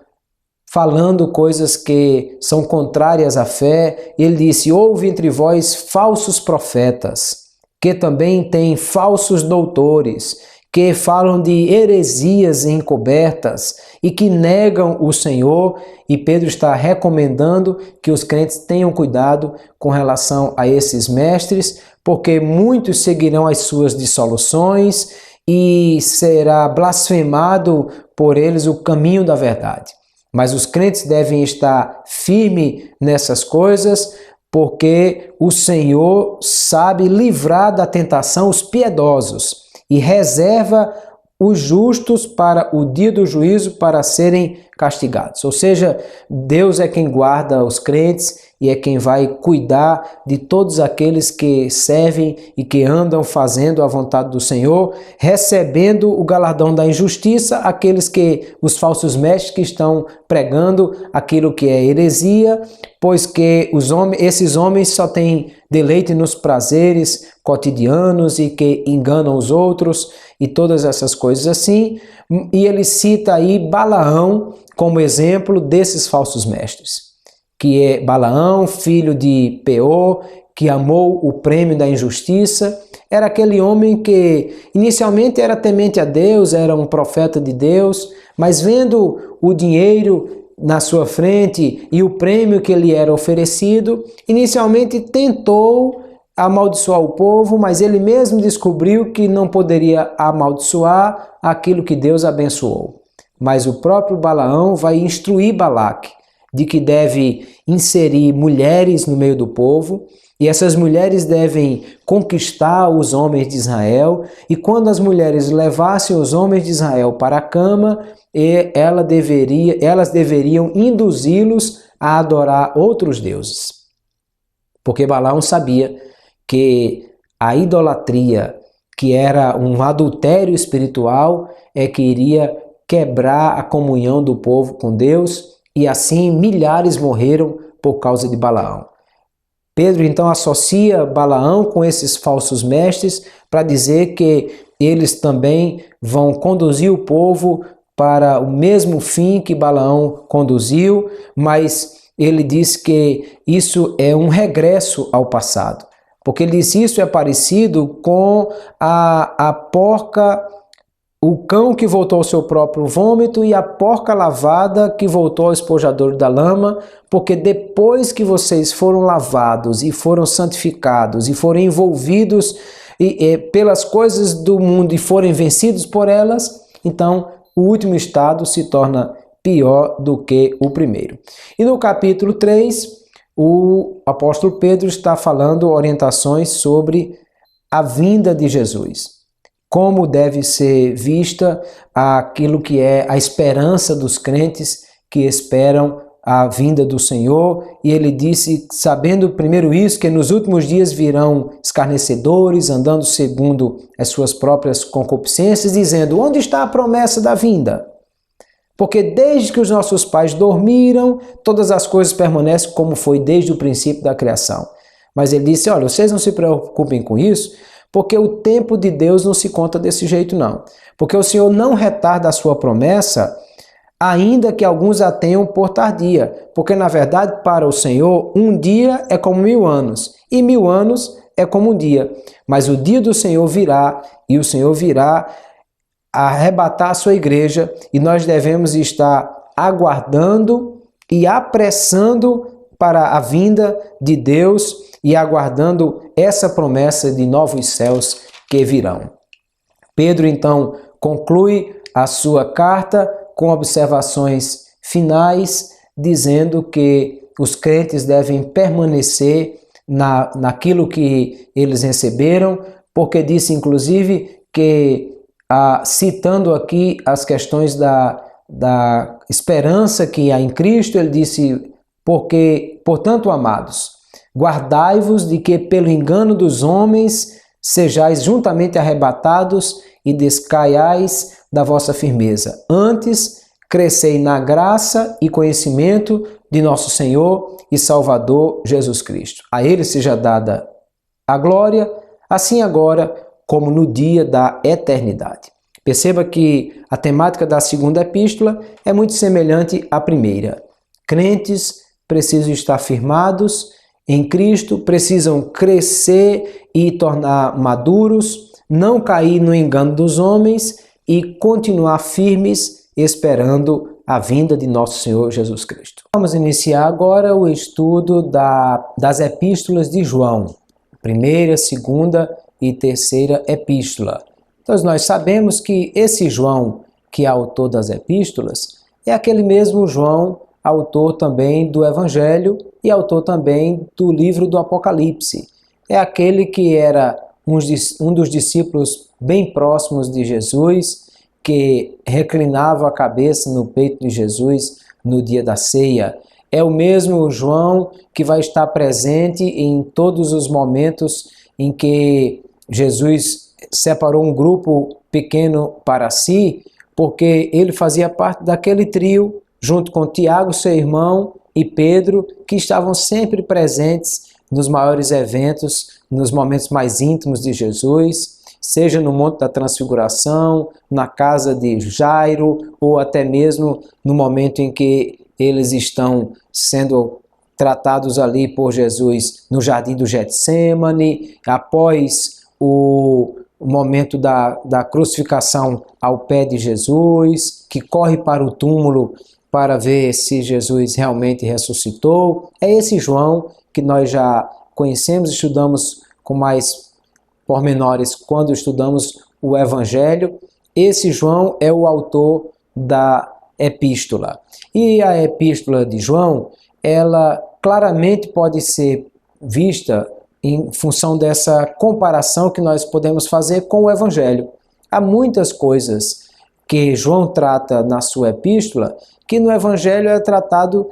falando coisas que são contrárias à fé. Ele disse, houve entre vós falsos profetas, que também têm falsos doutores, que falam de heresias encobertas e que negam o Senhor, e Pedro está recomendando que os crentes tenham cuidado com relação a esses mestres, porque muitos seguirão as suas dissoluções e será blasfemado por eles o caminho da verdade. Mas os crentes devem estar firmes nessas coisas, porque o Senhor sabe livrar da tentação os piedosos e reserva os justos para o dia do juízo para serem castigados. Ou seja, Deus é quem guarda os crentes e é quem vai cuidar de todos aqueles que servem e que andam fazendo a vontade do Senhor, recebendo o galardão da injustiça, os falsos mestres que estão pregando aquilo que é heresia, pois que esses homens só têm deleite nos prazeres cotidianos e que enganam os outros e todas essas coisas assim, e ele cita aí Balaão como exemplo desses falsos mestres, que é Balaão, filho de Peor, que amou o prêmio da injustiça. Era aquele homem que inicialmente era temente a Deus, era um profeta de Deus, mas vendo o dinheiro na sua frente e o prêmio que lhe era oferecido, inicialmente tentou amaldiçoar o povo, mas ele mesmo descobriu que não poderia amaldiçoar aquilo que Deus abençoou. Mas o próprio Balaão vai instruir Balaque de que deve inserir mulheres no meio do povo, e essas mulheres devem conquistar os homens de Israel, e quando as mulheres levassem os homens de Israel para a cama, elas deveriam induzi-los a adorar outros deuses. Porque Balaão sabia que a idolatria, que era um adultério espiritual, é que iria quebrar a comunhão do povo com Deus, e assim milhares morreram por causa de Balaão. Pedro então associa Balaão com esses falsos mestres para dizer que eles também vão conduzir o povo para o mesmo fim que Balaão conduziu, mas ele diz que isso é um regresso ao passado, porque ele diz que isso é parecido com a porca, o cão que voltou ao seu próprio vômito e a porca lavada que voltou ao espojador da lama, porque depois que vocês foram lavados e foram santificados e foram envolvidos pelas coisas do mundo e forem vencidos por elas, então o último estado se torna pior do que o primeiro. E no capítulo 3, o apóstolo Pedro está falando orientações sobre a vinda de Jesus. Como deve ser vista aquilo que é a esperança dos crentes que esperam a vinda do Senhor. E ele disse, sabendo primeiro isso, que nos últimos dias virão escarnecedores, andando segundo as suas próprias concupiscências, dizendo, onde está a promessa da vinda? Porque desde que os nossos pais dormiram, todas as coisas permanecem como foi desde o princípio da criação. Mas ele disse, olha, vocês não se preocupem com isso, porque o tempo de Deus não se conta desse jeito não. Porque o Senhor não retarda a sua promessa, ainda que alguns a tenham por tardia. Porque na verdade para o Senhor um dia é como 1000 anos, e 1000 anos é como um dia. Mas o dia do Senhor virá, e o Senhor virá arrebatar a sua igreja, e nós devemos estar aguardando e apressando para a vinda de Deus e aguardando essa promessa de novos céus que virão. Pedro então conclui a sua carta com observações finais, dizendo que os crentes devem permanecer naquilo que eles receberam, porque disse inclusive que, citando aqui as questões da esperança que há em Cristo, ele disse, porque, portanto, amados, guardai-vos de que pelo engano dos homens sejais juntamente arrebatados e descaiais da vossa firmeza. Antes, crescei na graça e conhecimento de nosso Senhor e Salvador Jesus Cristo. A Ele seja dada a glória, assim agora como no dia da eternidade. Perceba que a temática da segunda epístola é muito semelhante à primeira. Crentes precisam estar firmados em Cristo, precisam crescer e tornar maduros, não cair no engano dos homens e continuar firmes esperando a vinda de nosso Senhor Jesus Cristo. Vamos iniciar agora o estudo das epístolas de João, primeira, segunda e terceira epístola. Então nós sabemos que esse João, que é autor das epístolas, é aquele mesmo João, autor também do Evangelho e autor também do livro do Apocalipse. É aquele que era um dos discípulos bem próximos de Jesus, que reclinava a cabeça no peito de Jesus no dia da ceia. É o mesmo João que vai estar presente em todos os momentos em que Jesus separou um grupo pequeno para si, porque ele fazia parte daquele trio, junto com Tiago, seu irmão, e Pedro, que estavam sempre presentes nos maiores eventos, nos momentos mais íntimos de Jesus, seja no Monte da Transfiguração, na casa de Jairo, ou até mesmo no momento em que eles estão sendo tratados ali por Jesus no jardim do Getsêmani, após o momento da crucificação ao pé de Jesus, que corre para o túmulo para ver se Jesus realmente ressuscitou. É esse João que nós já conhecemos, estudamos com mais pormenores quando estudamos o Evangelho. Esse João é o autor da epístola. E a epístola de João, ela claramente pode ser vista em função dessa comparação que nós podemos fazer com o Evangelho. Há muitas coisas que João trata na sua epístola que no Evangelho é tratado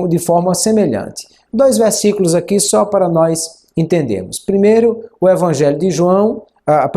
de forma semelhante. 2 versículos aqui só para nós entendermos. Primeiro, o Evangelho de João, a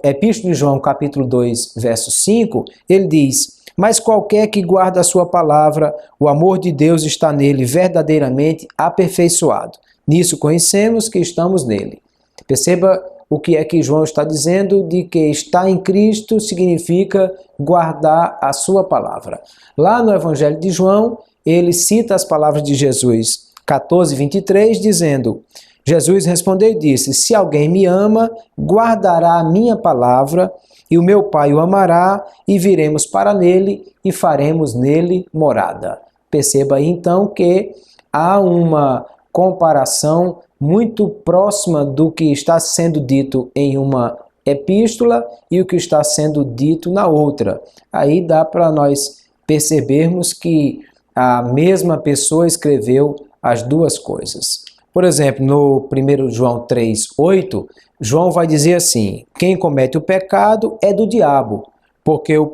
epístola de João, capítulo 2, verso 5, ele diz: mas qualquer que guarda a sua palavra, o amor de Deus está nele verdadeiramente aperfeiçoado. Nisso conhecemos que estamos nele. Perceba o que é que João está dizendo, de que estar em Cristo significa guardar a sua palavra. Lá no Evangelho de João, ele cita as palavras de Jesus, 14:23, dizendo: Jesus respondeu e disse: se alguém me ama, guardará a minha palavra, e o meu Pai o amará, e viremos para nele e faremos nele morada. Perceba aí então que há uma comparação muito próxima do que está sendo dito em uma epístola e o que está sendo dito na outra. Aí dá para nós percebermos que a mesma pessoa escreveu as duas coisas. Por exemplo, no 1 João 3:8, João vai dizer assim: quem comete o pecado é do diabo, porque o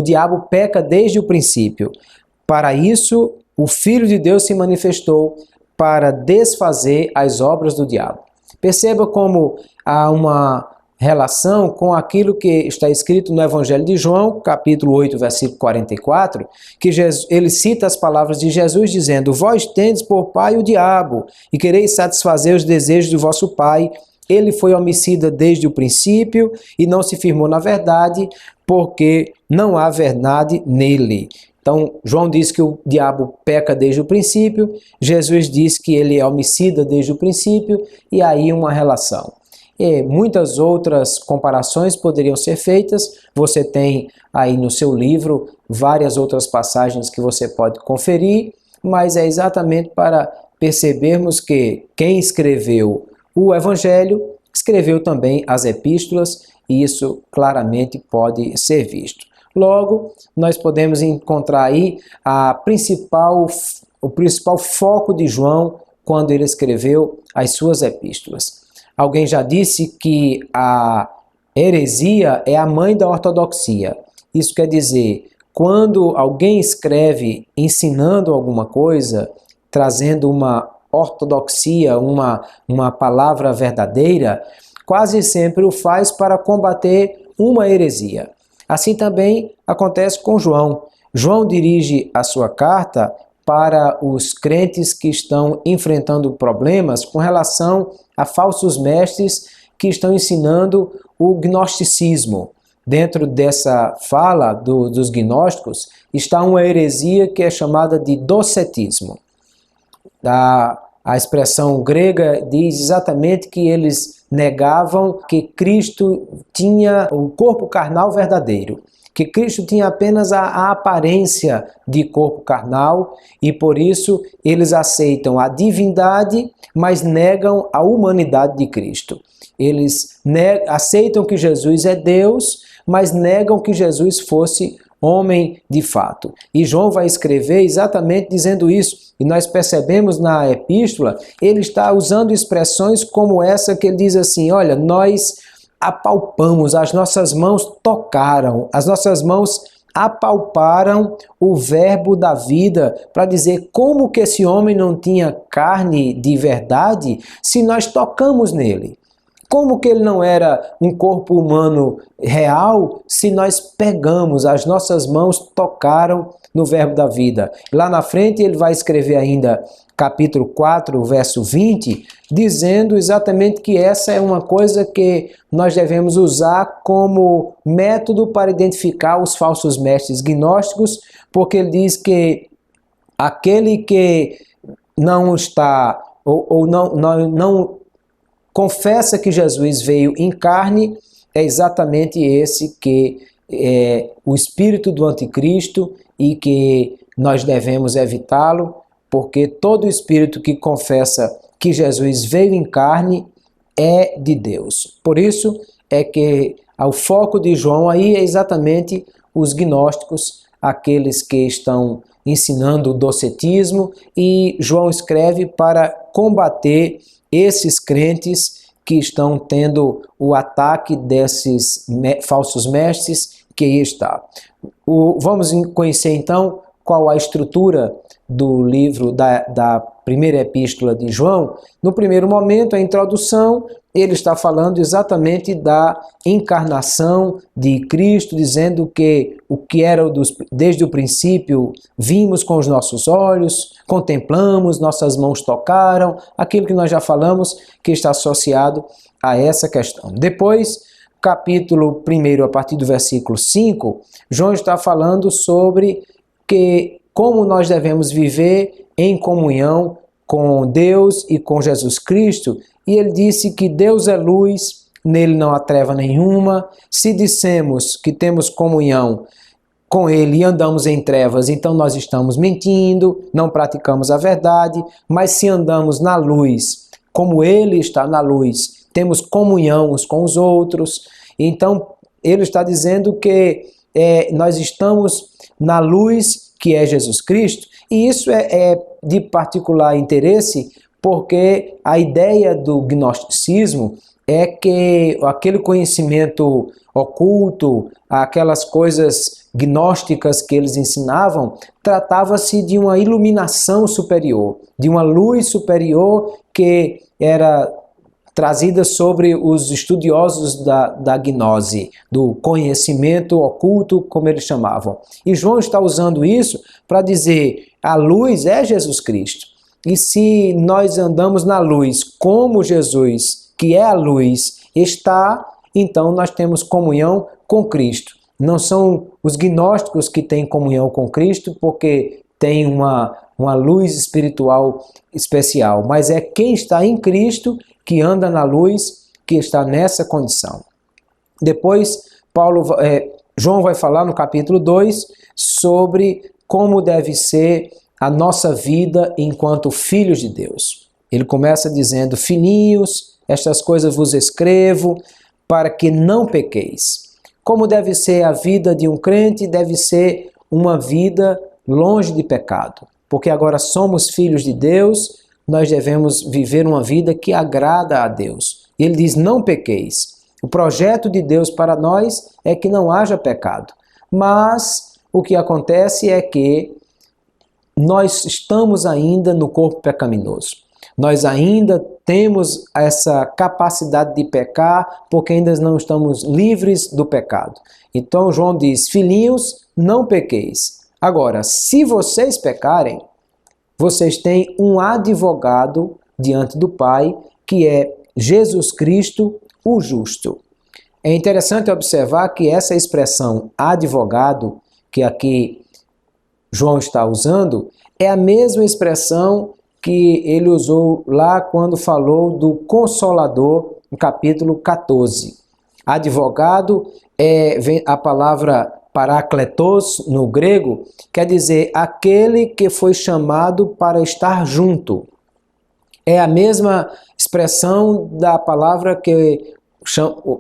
diabo peca desde o princípio. Para isso, o Filho de Deus se manifestou para desfazer as obras do diabo. Perceba como há uma relação com aquilo que está escrito no Evangelho de João, capítulo 8, versículo 44, que ele cita as palavras de Jesus dizendo: vós tendes por pai o diabo, e quereis satisfazer os desejos do vosso pai. Ele foi homicida desde o princípio e não se firmou na verdade, porque não há verdade nele. Então, João diz que o diabo peca desde o princípio, Jesus diz que ele é homicida desde o princípio, e aí uma relação. E muitas outras comparações poderiam ser feitas. Você tem aí no seu livro várias outras passagens que você pode conferir, mas é exatamente para percebermos que quem escreveu o Evangelho escreveu também as epístolas, e isso claramente pode ser visto. Logo, nós podemos encontrar aí o principal foco de João quando ele escreveu as suas epístolas. Alguém já disse que a heresia é a mãe da ortodoxia. Isso quer dizer, quando alguém escreve ensinando alguma coisa, trazendo uma ortodoxia, uma palavra verdadeira, quase sempre o faz para combater uma heresia. Assim também acontece com João. João dirige a sua carta para os crentes que estão enfrentando problemas com relação a falsos mestres que estão ensinando o gnosticismo. Dentro dessa fala dos gnósticos está uma heresia que é chamada de docetismo. A expressão grega diz exatamente que eles negavam que Cristo tinha o corpo carnal verdadeiro, que Cristo tinha apenas a aparência de corpo carnal, e por isso eles aceitam a divindade, mas negam a humanidade de Cristo. Eles aceitam que Jesus é Deus, mas negam que Jesus fosse homem de fato. E João vai escrever exatamente dizendo isso. E nós percebemos na epístola, ele está usando expressões como essa que ele diz assim: olha, nós apalpamos, as nossas mãos tocaram, as nossas mãos apalparam o verbo da vida, para dizer como que esse homem não tinha carne de verdade se nós tocamos nele. Como que ele não era um corpo humano real se nós pegamos, as nossas mãos tocaram no verbo da vida. Lá na frente ele vai escrever ainda capítulo 4, verso 20, dizendo exatamente que essa é uma coisa que nós devemos usar como método para identificar os falsos mestres gnósticos, porque ele diz que aquele que não está ou não confessa que Jesus veio em carne é exatamente esse que é o espírito do anticristo e que nós devemos evitá-lo, porque todo espírito que confessa que Jesus veio em carne é de Deus. Por isso é que o foco de João aí é exatamente os gnósticos, aqueles que estão ensinando o docetismo, e João escreve para combater esses crentes que estão tendo o ataque desses falsos mestres que aí está. Vamos conhecer então qual a estrutura do livro da primeira epístola de João. No primeiro momento, a introdução, ele está falando exatamente da encarnação de Cristo, dizendo que o que era desde o princípio, vimos com os nossos olhos, contemplamos, nossas mãos tocaram, aquilo que nós já falamos que está associado a essa questão. Depois, capítulo 1, a partir do versículo 5, João está falando sobre como nós devemos viver em comunhão com Deus e com Jesus Cristo, e ele disse que Deus é luz, nele não há treva nenhuma. Se dissemos que temos comunhão com ele e andamos em trevas, então nós estamos mentindo, não praticamos a verdade, mas se andamos na luz, como ele está na luz, temos comunhão uns com os outros. Então ele está dizendo que nós estamos na luz, que é Jesus Cristo, e isso é de particular interesse, porque a ideia do gnosticismo é que aquele conhecimento oculto, aquelas coisas gnósticas que eles ensinavam, tratava-se de uma iluminação superior, de uma luz superior que era trazida sobre os estudiosos da gnose, do conhecimento oculto, como eles chamavam. E João está usando isso para dizer, a luz é Jesus Cristo. E se nós andamos na luz como Jesus, que é a luz, está, então nós temos comunhão com Cristo. Não são os gnósticos que têm comunhão com Cristo, porque tem uma luz espiritual especial, mas é quem está em Cristo, que anda na luz, que está nessa condição. Depois, João vai falar no capítulo 2 sobre como deve ser a nossa vida enquanto filhos de Deus. Ele começa dizendo, filhinhos, estas coisas vos escrevo para que não pequeis. Como deve ser a vida de um crente? Deve ser uma vida longe de pecado, porque agora somos filhos de Deus, nós devemos viver uma vida que agrada a Deus. Ele diz, não pequeis. O projeto de Deus para nós é que não haja pecado. Mas o que acontece é que nós estamos ainda no corpo pecaminoso. Nós ainda temos essa capacidade de pecar, porque ainda não estamos livres do pecado. Então João diz, filhinhos, não pequeis. Agora, se vocês pecarem, vocês têm um advogado diante do Pai, que é Jesus Cristo, o justo. É interessante observar que essa expressão advogado, que aqui João está usando, é a mesma expressão que ele usou lá quando falou do Consolador, no capítulo 14. Advogado vem a palavra parakletos no grego, quer dizer aquele que foi chamado para estar junto. É a mesma expressão da palavra que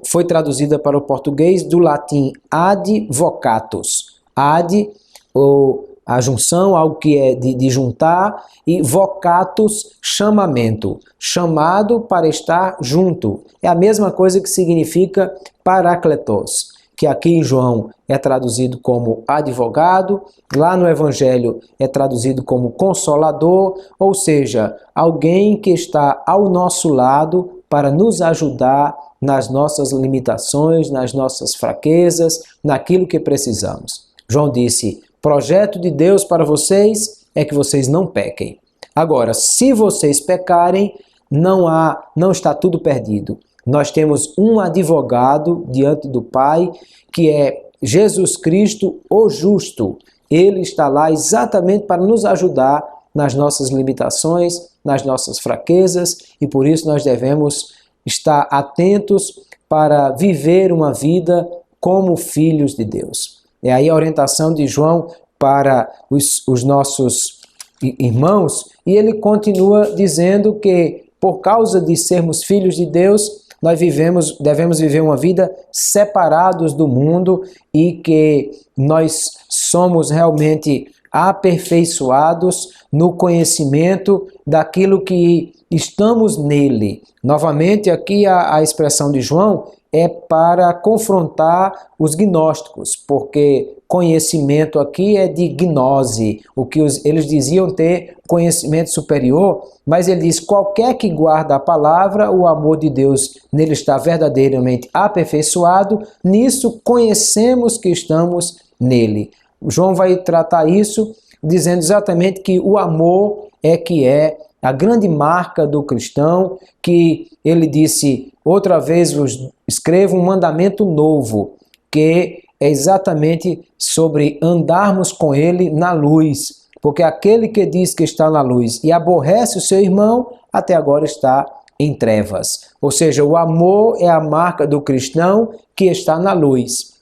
foi traduzida para o português do latim advocatus. Ad, ou a junção, algo que é de juntar, e vocatus, chamamento, chamado para estar junto. É a mesma coisa que significa parakletos, que aqui em João é traduzido como advogado, lá no Evangelho é traduzido como consolador, ou seja, alguém que está ao nosso lado para nos ajudar nas nossas limitações, nas nossas fraquezas, naquilo que precisamos. João disse, projeto de Deus para vocês é que vocês não pequem. Agora, se vocês pecarem, não está tudo perdido. Nós temos um advogado diante do Pai, que é Jesus Cristo, o justo. Ele está lá exatamente para nos ajudar nas nossas limitações, nas nossas fraquezas, e por isso nós devemos estar atentos para viver uma vida como filhos de Deus. É aí a orientação de João para os nossos irmãos, e ele continua dizendo que por causa de sermos filhos de Deus, nós devemos viver uma vida separados do mundo e que nós somos realmente aperfeiçoados no conhecimento daquilo que estamos nele. Novamente, aqui a expressão de João é para confrontar os gnósticos, porque conhecimento aqui é de gnose, o que eles diziam ter conhecimento superior, mas ele diz, qualquer que guarda a palavra, o amor de Deus nele está verdadeiramente aperfeiçoado, nisso conhecemos que estamos nele. João vai tratar isso dizendo exatamente que o amor é a grande marca do cristão, que ele disse, outra vez vos escrevo um mandamento novo, que é exatamente sobre andarmos com ele na luz, porque aquele que diz que está na luz e aborrece o seu irmão, até agora está em trevas. Ou seja, o amor é a marca do cristão que está na luz,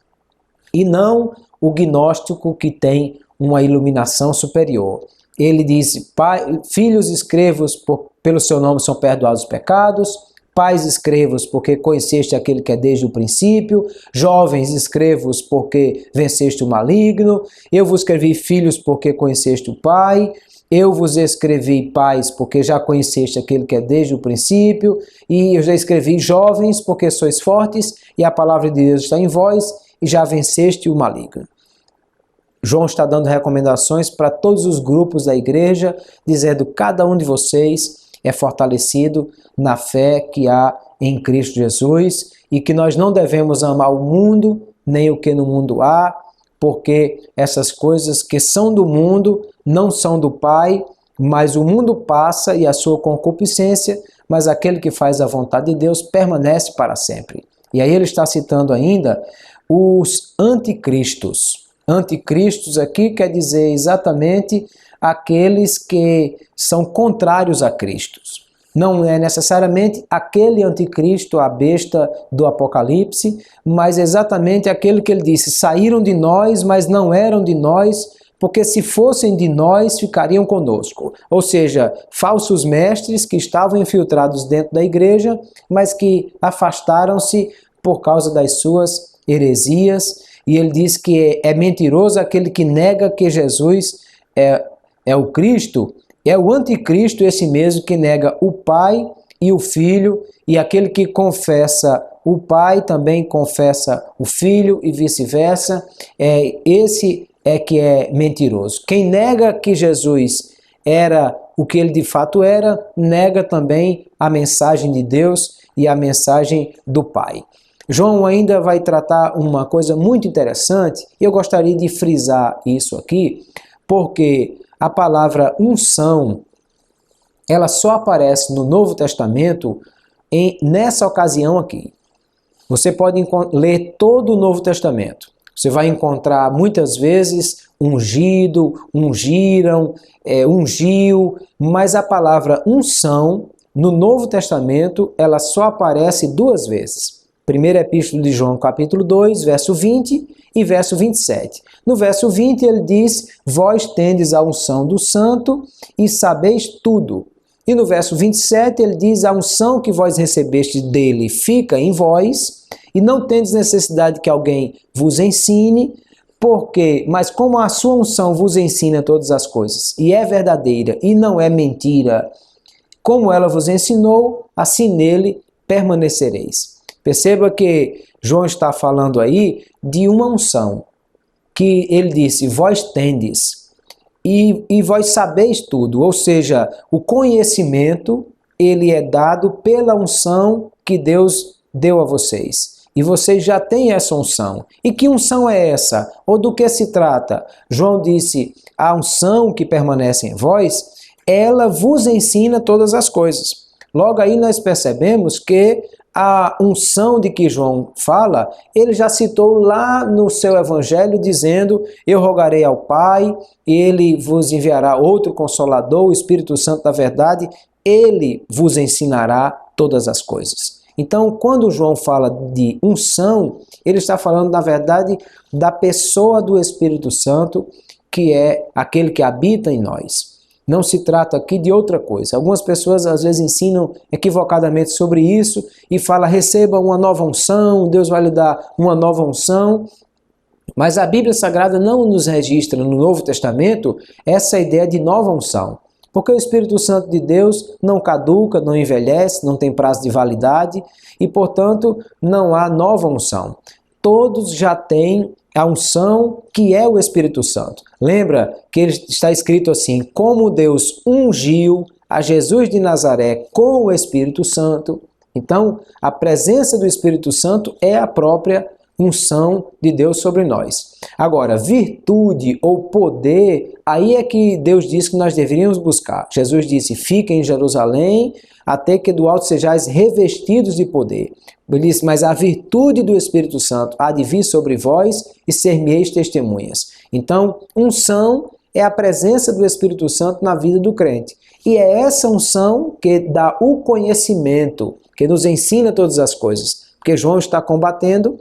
e não o gnóstico que tem uma iluminação superior. Ele diz, filhos escrevo-vos pelo seu nome são perdoados os pecados, pais escrevo-vos porque conheceste aquele que é desde o princípio, jovens escrevo-vos porque venceste o maligno, eu vos escrevi filhos porque conheceste o Pai, eu vos escrevi pais porque já conheceste aquele que é desde o princípio, e eu já escrevi jovens porque sois fortes e a palavra de Deus está em vós e já venceste o maligno. João está dando recomendações para todos os grupos da igreja, dizendo que cada um de vocês é fortalecido na fé que há em Cristo Jesus e que nós não devemos amar o mundo, nem o que no mundo há, porque essas coisas que são do mundo não são do Pai, mas o mundo passa e a sua concupiscência, mas aquele que faz a vontade de Deus permanece para sempre. E aí ele está citando ainda os anticristos. Anticristos aqui quer dizer exatamente aqueles que são contrários a Cristo. Não é necessariamente aquele anticristo, a besta do Apocalipse, mas exatamente aquele que ele disse, saíram de nós, mas não eram de nós, porque se fossem de nós, ficariam conosco. Ou seja, falsos mestres que estavam infiltrados dentro da igreja, mas que afastaram-se por causa das suas heresias. E ele diz que é mentiroso aquele que nega que Jesus é o Cristo, é o anticristo esse mesmo que nega o Pai e o Filho, e aquele que confessa o Pai também confessa o Filho e vice-versa. Esse é que é mentiroso. Quem nega que Jesus era o que ele de fato era, nega também a mensagem de Deus e a mensagem do Pai. João ainda vai tratar uma coisa muito interessante, e eu gostaria de frisar isso aqui, porque a palavra unção, ela só aparece no Novo Testamento nessa ocasião aqui. Você pode ler todo o Novo Testamento. Você vai encontrar muitas vezes ungido, ungiram, ungiu, mas a palavra unção no Novo Testamento, ela só aparece duas vezes. Primeira Epístola de João, capítulo 2, verso 20 e verso 27. No verso 20 ele diz, vós tendes a unção do santo e sabeis tudo. E no verso 27 ele diz, a unção que vós recebeste dele fica em vós, e não tendes necessidade que alguém vos ensine, mas como a sua unção vos ensina todas as coisas, e é verdadeira e não é mentira, como ela vos ensinou, assim nele permanecereis. Perceba que João está falando aí de uma unção, que ele disse, vós tendes, e vós sabeis tudo, ou seja, o conhecimento, ele é dado pela unção que Deus deu a vocês. E vocês já têm essa unção. E que unção é essa? Ou do que se trata? João disse, a unção que permanece em vós ela vos ensina todas as coisas. Logo aí nós percebemos que a unção de que João fala, ele já citou lá no seu evangelho dizendo: eu rogarei ao Pai, ele vos enviará outro Consolador, o Espírito Santo da verdade, ele vos ensinará todas as coisas. Então, quando João fala de unção, ele está falando, na verdade, da pessoa do Espírito Santo, que é aquele que habita em nós. Não se trata aqui de outra coisa. Algumas pessoas às vezes ensinam equivocadamente sobre isso e falam: receba uma nova unção, Deus vai lhe dar uma nova unção. Mas a Bíblia Sagrada não nos registra no Novo Testamento essa ideia de nova unção. Porque o Espírito Santo de Deus não caduca, não envelhece, não tem prazo de validade e, portanto, não há nova unção. Todos já têm a unção que é o Espírito Santo. Lembra que está escrito assim: como Deus ungiu a Jesus de Nazaré com o Espírito Santo. Então, a presença do Espírito Santo é a própria unção de Deus sobre nós. Agora, virtude ou poder, aí é que Deus diz que nós deveríamos buscar. Jesus disse: fiquem em Jerusalém até que do alto sejais revestidos de poder. Ele disse: mas a virtude do Espírito Santo há de vir sobre vós e ser-me-eis testemunhas. Então, unção é a presença do Espírito Santo na vida do crente. E é essa unção que dá o conhecimento, que nos ensina todas as coisas. Porque João está combatendo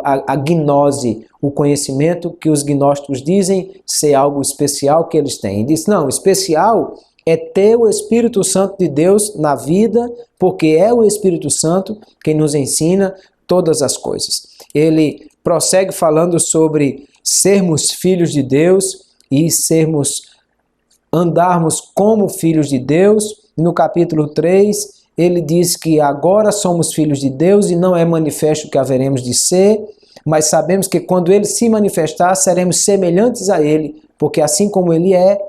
a gnose, o conhecimento que os gnósticos dizem ser algo especial que eles têm. Ele diz: não, especial é ter o Espírito Santo de Deus na vida, porque é o Espírito Santo quem nos ensina todas as coisas. Ele prossegue falando sobre sermos filhos de Deus e andarmos como filhos de Deus. No capítulo 3, ele diz que agora somos filhos de Deus e não é manifesto que haveremos de ser, mas sabemos que quando ele se manifestar, seremos semelhantes a ele, porque assim como ele é,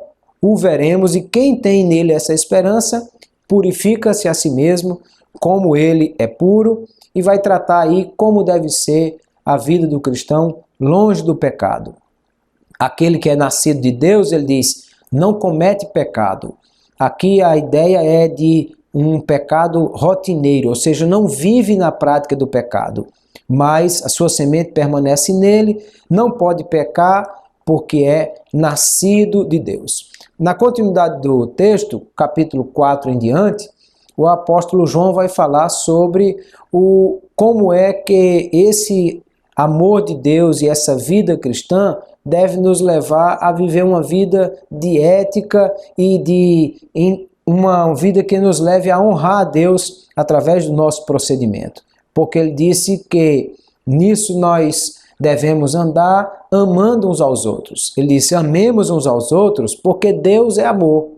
o veremos, e quem tem nele essa esperança, purifica-se a si mesmo, como ele é puro, e vai tratar aí como deve ser a vida do cristão longe do pecado. Aquele que é nascido de Deus, ele diz, não comete pecado. Aqui a ideia é de um pecado rotineiro, ou seja, não vive na prática do pecado, mas a sua semente permanece nele, não pode pecar porque é nascido de Deus. Na continuidade do texto, capítulo 4 em diante, o apóstolo João vai falar sobre como é que esse amor de Deus e essa vida cristã deve nos levar a viver uma vida de ética e uma vida que nos leve a honrar a Deus através do nosso procedimento. Porque ele disse que nisso nós devemos andar amando uns aos outros. Ele disse: amemos uns aos outros porque Deus é amor.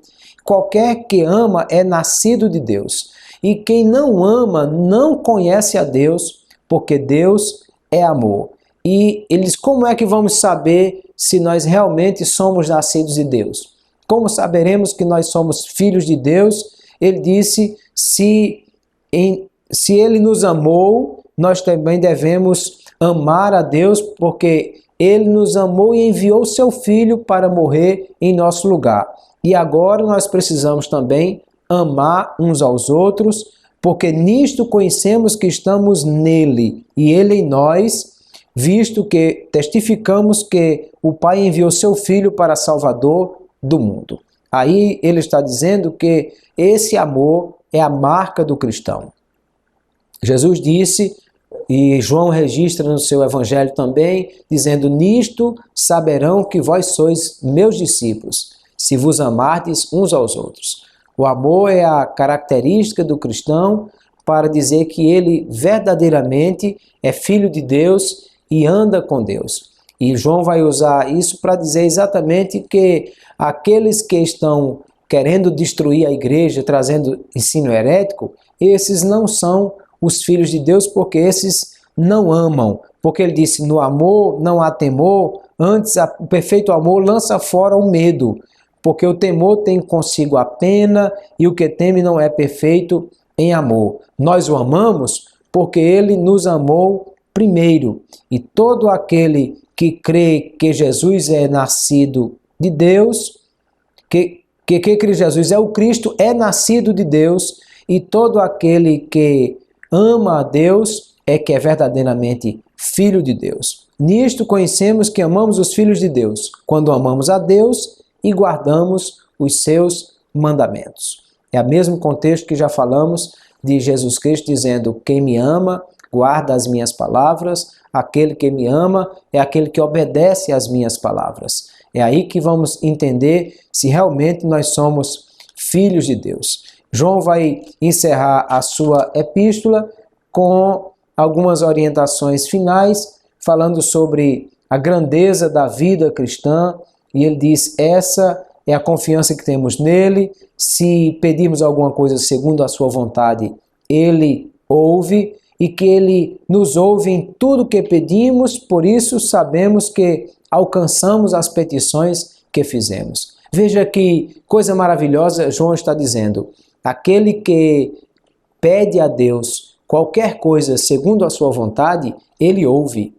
Qualquer que ama é nascido de Deus. E quem não ama não conhece a Deus, porque Deus é amor. E ele diz: como é que vamos saber se nós realmente somos nascidos de Deus? Como saberemos que nós somos filhos de Deus? Ele disse: se ele nos amou, nós também devemos amar a Deus, porque ele nos amou e enviou seu Filho para morrer em nosso lugar. E agora nós precisamos também amar uns aos outros, porque nisto conhecemos que estamos nele e ele em nós, visto que testificamos que o Pai enviou seu Filho para Salvador do mundo. Aí ele está dizendo que esse amor é a marca do cristão. Jesus disse, e João registra no seu evangelho também, dizendo: nisto saberão que vós sois meus discípulos, se vos amardes uns aos outros. O amor é a característica do cristão para dizer que ele verdadeiramente é filho de Deus e anda com Deus. E João vai usar isso para dizer exatamente que aqueles que estão querendo destruir a igreja, trazendo ensino herético, esses não são os filhos de Deus, porque esses não amam. Porque ele disse: no amor não há temor, antes o perfeito amor lança fora o medo, porque o temor tem consigo a pena, e o que teme não é perfeito em amor. Nós o amamos porque ele nos amou primeiro, e todo aquele que crê que Jesus é nascido de Deus, que que Cristo Jesus é o Cristo, é nascido de Deus, e todo aquele que ama a Deus é que é verdadeiramente filho de Deus. Nisto conhecemos que amamos os filhos de Deus, quando amamos a Deus e guardamos os seus mandamentos. É o mesmo contexto que já falamos de Jesus Cristo dizendo: quem me ama, guarda as minhas palavras, aquele que me ama é aquele que obedece às minhas palavras. É aí que vamos entender se realmente nós somos filhos de Deus. João vai encerrar a sua epístola com algumas orientações finais, falando sobre a grandeza da vida cristã, e ele diz: essa é a confiança que temos nele. Se pedirmos alguma coisa segundo a sua vontade, ele ouve, e que ele nos ouve em tudo que pedimos, por isso sabemos que alcançamos as petições que fizemos. Veja que coisa maravilhosa João está dizendo: aquele que pede a Deus qualquer coisa segundo a sua vontade, ele ouve.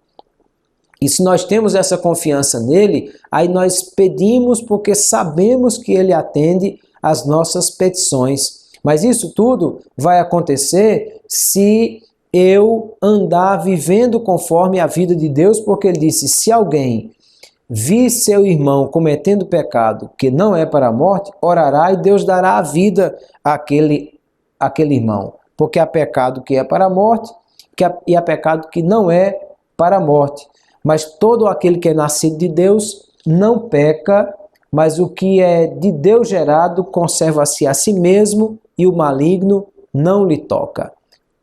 E se nós temos essa confiança nele, aí nós pedimos porque sabemos que ele atende às nossas petições. Mas isso tudo vai acontecer se eu andar vivendo conforme a vida de Deus, porque ele disse: se alguém vir seu irmão cometendo pecado que não é para a morte, orará e Deus dará a vida àquele irmão. Porque há pecado que é para a morte e há pecado que não é para a morte. Mas todo aquele que é nascido de Deus não peca, mas o que é de Deus gerado conserva-se a si mesmo e o maligno não lhe toca.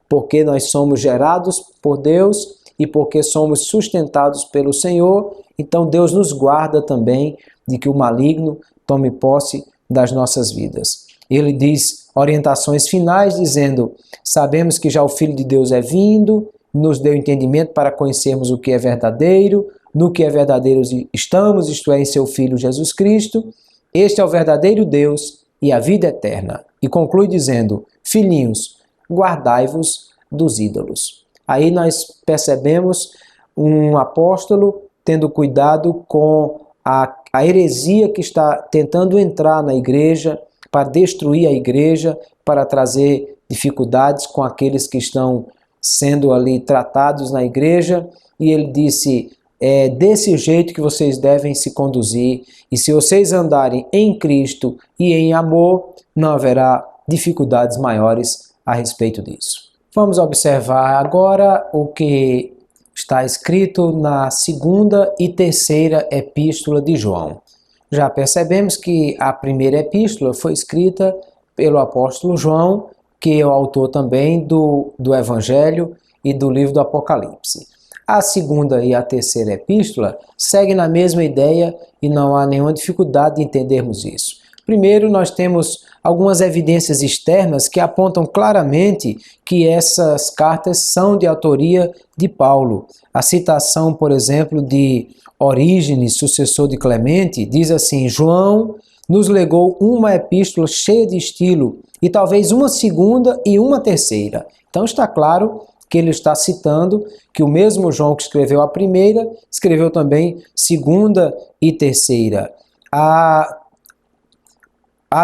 Porque nós somos gerados por Deus e porque somos sustentados pelo Senhor, então Deus nos guarda também de que o maligno tome posse das nossas vidas. Ele diz orientações finais dizendo: sabemos que já o Filho de Deus é vindo, nos deu entendimento para conhecermos o que é verdadeiro, no que é verdadeiro estamos, isto é, em seu Filho Jesus Cristo. Este é o verdadeiro Deus e a vida eterna. E conclui dizendo: filhinhos, guardai-vos dos ídolos. Aí nós percebemos um apóstolo tendo cuidado com a heresia que está tentando entrar na igreja, para destruir a igreja, para trazer dificuldades com aqueles que estão sendo ali tratados na igreja. E ele disse: é desse jeito que vocês devem se conduzir, e se vocês andarem em Cristo e em amor, não haverá dificuldades maiores a respeito disso. Vamos observar agora o que está escrito na segunda e terceira epístola de João. Já percebemos que a primeira epístola foi escrita pelo apóstolo João, que é o autor também do Evangelho e do livro do Apocalipse. A segunda e a terceira epístola seguem na mesma ideia e não há nenhuma dificuldade de entendermos isso. Primeiro, nós temos algumas evidências externas que apontam claramente que essas cartas são de autoria de Paulo. A citação, por exemplo, de Orígenes, sucessor de Clemente, diz assim: João nos legou uma epístola cheia de estilo, e talvez uma segunda e uma terceira. Então está claro que ele está citando que o mesmo João que escreveu a primeira, escreveu também segunda e terceira. Há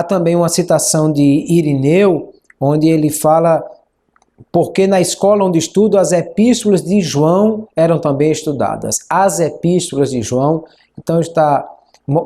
também uma citação de Irineu, onde ele fala: porque na escola onde estudo, as epístolas de João eram também estudadas. As epístolas de João, então está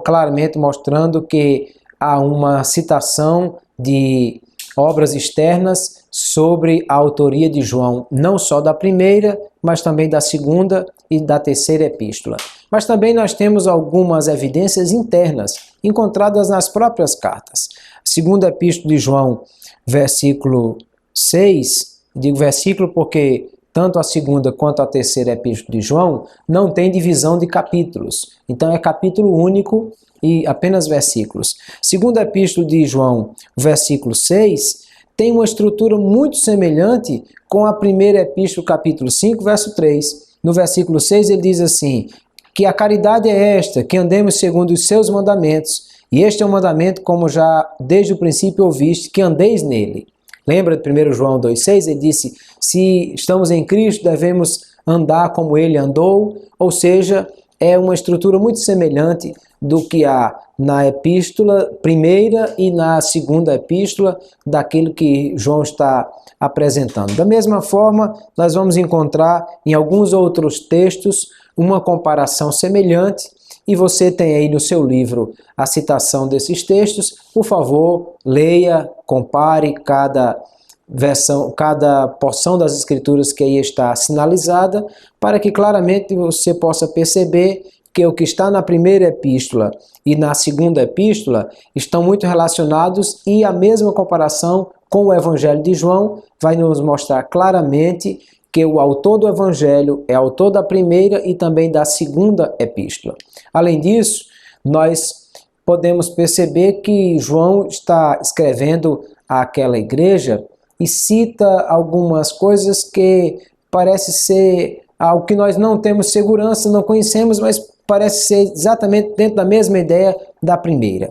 claramente mostrando que há uma citação de obras externas sobre a autoria de João, não só da primeira, mas também da segunda e da terceira epístola. Mas também nós temos algumas evidências internas, encontradas nas próprias cartas. Segunda epístola de João, versículo 6, digo versículo porque tanto a segunda quanto a terceira epístola de João não tem divisão de capítulos. Então é capítulo único e apenas versículos. Segunda epístola de João, versículo 6, tem uma estrutura muito semelhante com a primeira epístola, capítulo 5, verso 3. No versículo 6 ele diz assim: que a caridade é esta, que andemos segundo os seus mandamentos. E este é o mandamento, como já desde o princípio ouviste, que andeis nele. Lembra de 1 João 2,6? Ele disse: se estamos em Cristo, devemos andar como ele andou, ou seja, é uma estrutura muito semelhante do que há na epístola primeira e na segunda epístola, daquilo que João está apresentando. Da mesma forma, nós vamos encontrar em alguns outros textos uma comparação semelhante, e você tem aí no seu livro a citação desses textos. Por favor, leia, compare cada versão, cada porção das Escrituras que aí está sinalizada, para que claramente você possa perceber que o que está na primeira epístola e na segunda epístola estão muito relacionados, e a mesma comparação com o Evangelho de João vai nos mostrar claramente que o autor do Evangelho é autor da primeira e também da segunda epístola. Além disso, nós podemos perceber que João está escrevendo àquela igreja e cita algumas coisas que parece ser algo que nós não temos segurança, não conhecemos, mas parece ser exatamente dentro da mesma ideia da primeira.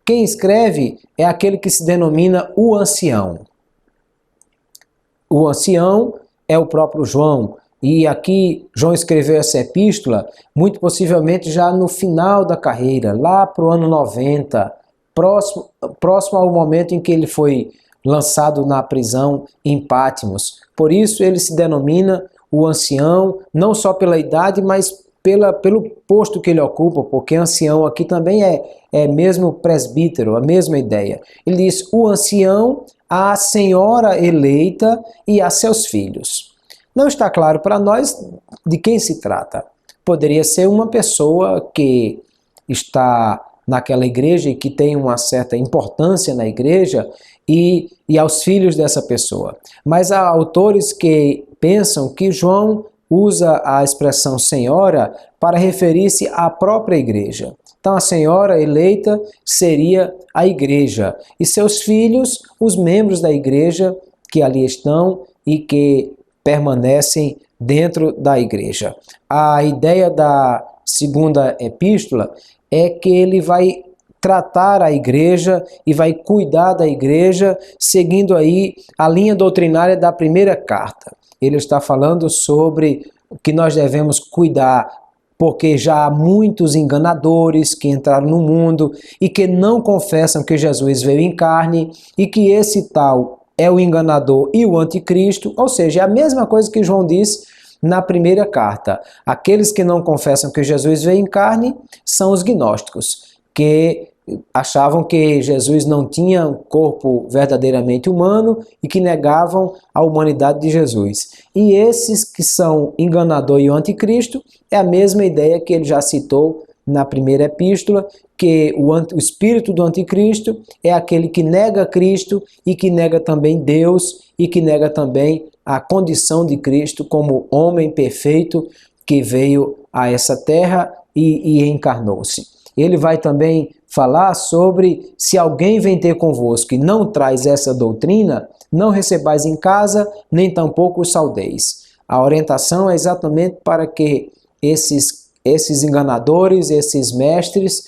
Quem escreve é aquele que se denomina o ancião. O ancião é o próprio João, e aqui João escreveu essa epístola muito possivelmente já no final da carreira, lá para o ano 90, próximo ao momento em que ele foi lançado na prisão em Patmos. Por isso ele se denomina o ancião, não só pela idade, mas pelo posto que ele ocupa, porque ancião aqui também é mesmo presbítero, a mesma ideia. Ele diz: o ancião, a senhora eleita e a seus filhos. Não está claro para nós de quem se trata. Poderia ser uma pessoa que está naquela igreja e que tem uma certa importância na igreja e aos filhos dessa pessoa. Mas há autores que pensam que João usa a expressão senhora para referir-se à própria igreja. Então a senhora eleita seria a igreja e seus filhos, os membros da igreja que ali estão e que permanecem dentro da igreja. A ideia da segunda epístola é que ele vai tratar a igreja e vai cuidar da igreja, seguindo aí a linha doutrinária da primeira carta. Ele está falando sobre o que nós devemos cuidar, porque já há muitos enganadores que entraram no mundo e que não confessam que Jesus veio em carne, e que esse tal é o enganador e o anticristo, ou seja, é a mesma coisa que João disse na primeira carta. Aqueles que não confessam que Jesus veio em carne são os gnósticos, que achavam que Jesus não tinha um corpo verdadeiramente humano e que negavam a humanidade de Jesus. E esses que são enganador e o anticristo é a mesma ideia que ele já citou na primeira epístola, que o espírito do anticristo é aquele que nega Cristo e que nega também Deus e que nega também a condição de Cristo como homem perfeito que veio a essa terra e encarnou-se. Ele vai também falar sobre: se alguém vem ter convosco e não traz essa doutrina, não recebais em casa, nem tampouco os saudeis. A orientação é exatamente para que esses enganadores, esses mestres,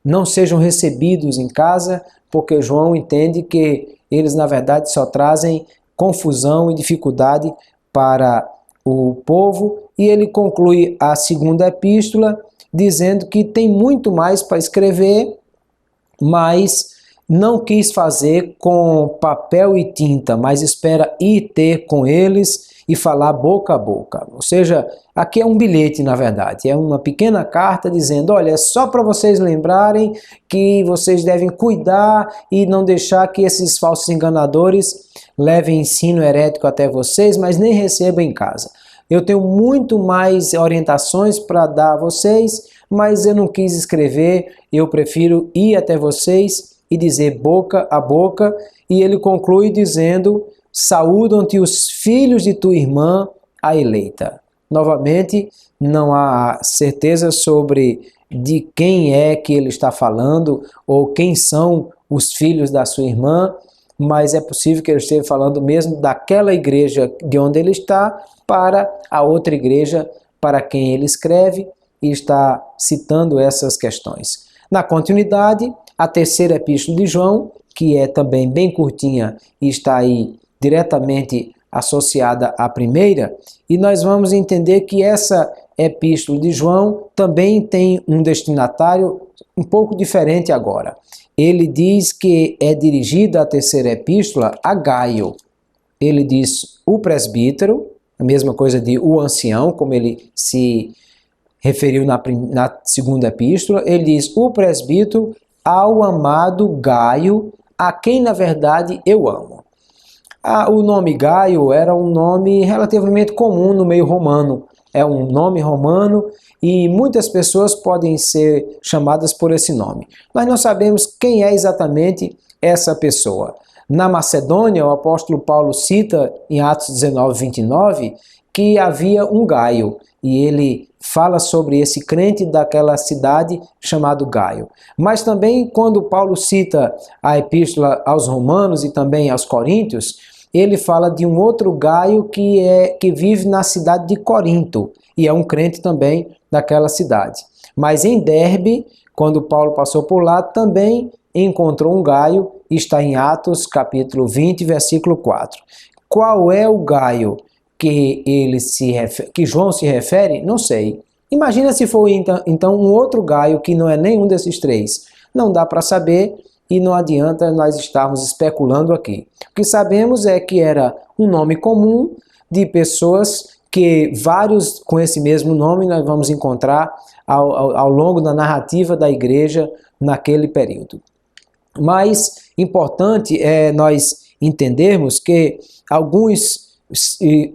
não sejam recebidos em casa, porque João entende que eles, na verdade, só trazem confusão e dificuldade para o povo. E ele conclui a segunda epístola dizendo que tem muito mais para escrever, mas não quis fazer com papel e tinta, mas espera ir ter com eles e falar boca a boca. Ou seja, aqui é um bilhete, na verdade, é uma pequena carta dizendo: olha, é só para vocês lembrarem que vocês devem cuidar e não deixar que esses falsos enganadores levem ensino herético até vocês, mas nem recebam em casa. Eu tenho muito mais orientações para dar a vocês, mas eu não quis escrever, eu prefiro ir até vocês e dizer boca a boca. E ele conclui dizendo: saúdam-te os filhos de tua irmã, a eleita. Novamente, não há certeza sobre de quem é que ele está falando ou quem são os filhos da sua irmã, mas é possível que ele esteja falando mesmo daquela igreja de onde ele está para a outra igreja para quem ele escreve, e está citando essas questões. Na continuidade, a terceira epístola de João, que é também bem curtinha e está aí diretamente associada à primeira, e nós vamos entender que essa epístola de João também tem um destinatário um pouco diferente agora. Ele diz que é dirigida a terceira epístola a Gaio. Ele diz o presbítero, a mesma coisa de o ancião, como ele se referiu na segunda epístola. Ele diz o presbítero ao amado Gaio, a quem na verdade eu amo. O nome Gaio era um nome relativamente comum no meio romano. É um nome romano e muitas pessoas podem ser chamadas por esse nome. Nós não sabemos quem é exatamente essa pessoa. Na Macedônia, o apóstolo Paulo cita em Atos 19, 29, que havia um Gaio, e ele fala sobre esse crente daquela cidade chamado Gaio. Mas também quando Paulo cita a epístola aos Romanos e também aos Coríntios, ele fala de um outro Gaio que vive na cidade de Corinto, e é um crente também daquela cidade. Mas em Derbe, quando Paulo passou por lá, também encontrou um Gaio, e está em Atos capítulo 20, versículo 4. Qual é o Gaio que João se refere? Não sei. Imagina se for então um outro Gaio que não é nenhum desses três. Não dá para saber e não adianta nós estarmos especulando aqui. O que sabemos é que era um nome comum de pessoas que vários com esse mesmo nome nós vamos encontrar ao longo da narrativa da igreja naquele período. Mas importante é nós entendermos que alguns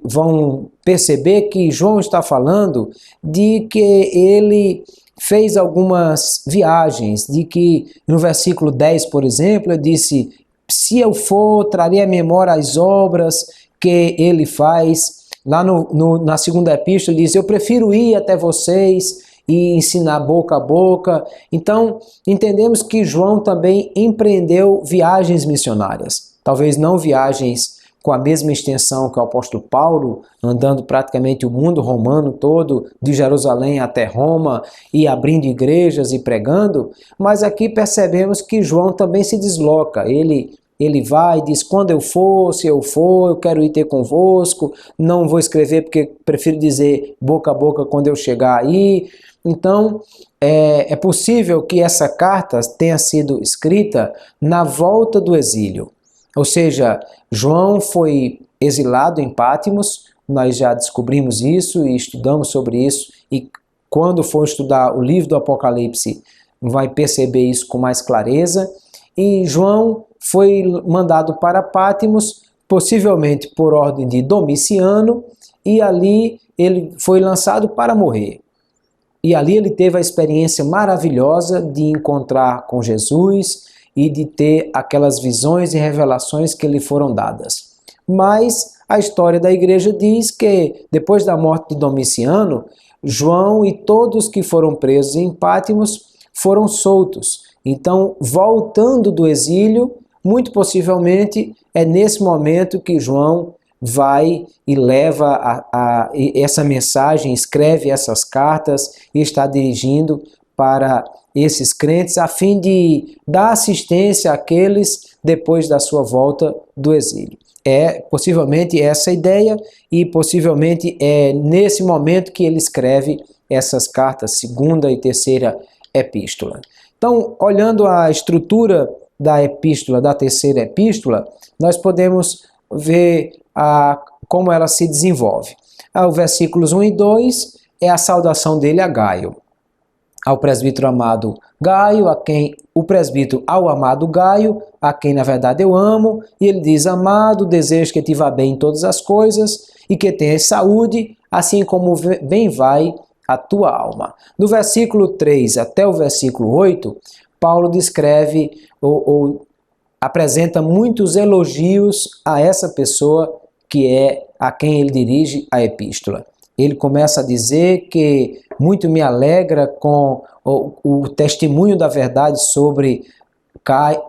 vão perceber que João está falando de que ele fez algumas viagens, de que no versículo 10, por exemplo, ele disse, se eu for, trarei à memória as obras que ele faz. Lá na segunda epístola ele diz, eu prefiro ir até vocês e ensinar boca a boca. Então, entendemos que João também empreendeu viagens missionárias. Talvez não viagens com a mesma extensão que o apóstolo Paulo, andando praticamente o mundo romano todo, de Jerusalém até Roma, e abrindo igrejas e pregando, mas aqui percebemos que João também se desloca. Ele vai e diz, quando eu for, se eu for, eu quero ir ter convosco, não vou escrever porque prefiro dizer boca a boca quando eu chegar aí. Então, é possível que essa carta tenha sido escrita na volta do exílio. Ou seja, João foi exilado em Patmos, nós já descobrimos isso e estudamos sobre isso, e quando for estudar o livro do Apocalipse, vai perceber isso com mais clareza. E João foi mandado para Patmos, possivelmente por ordem de Domiciano, e ali ele foi lançado para morrer. E ali ele teve a experiência maravilhosa de encontrar com Jesus e de ter aquelas visões e revelações que lhe foram dadas. Mas a história da igreja diz que depois da morte de Domiciano, João e todos que foram presos em Patmos foram soltos. Então, voltando do exílio, muito possivelmente é nesse momento que João vai e leva essa mensagem, escreve essas cartas e está dirigindo para esses crentes a fim de dar assistência àqueles depois da sua volta do exílio. É possivelmente essa a ideia e possivelmente é nesse momento que ele escreve essas cartas, segunda e terceira epístola. Então, olhando a estrutura da epístola, da terceira epístola, nós podemos ver como ela se desenvolve. Os versículos 1 e 2 é a saudação dele a Gaio. Ao presbítero amado Gaio, o presbítero ao amado Gaio, a quem na verdade eu amo, e ele diz, amado, desejo que te vá bem em todas as coisas, e que tenhas saúde, assim como bem vai a tua alma. Do versículo 3 até o versículo 8, Paulo descreve ou apresenta muitos elogios a essa pessoa que é a quem ele dirige a epístola. Ele começa a dizer que muito me alegra com o testemunho da verdade sobre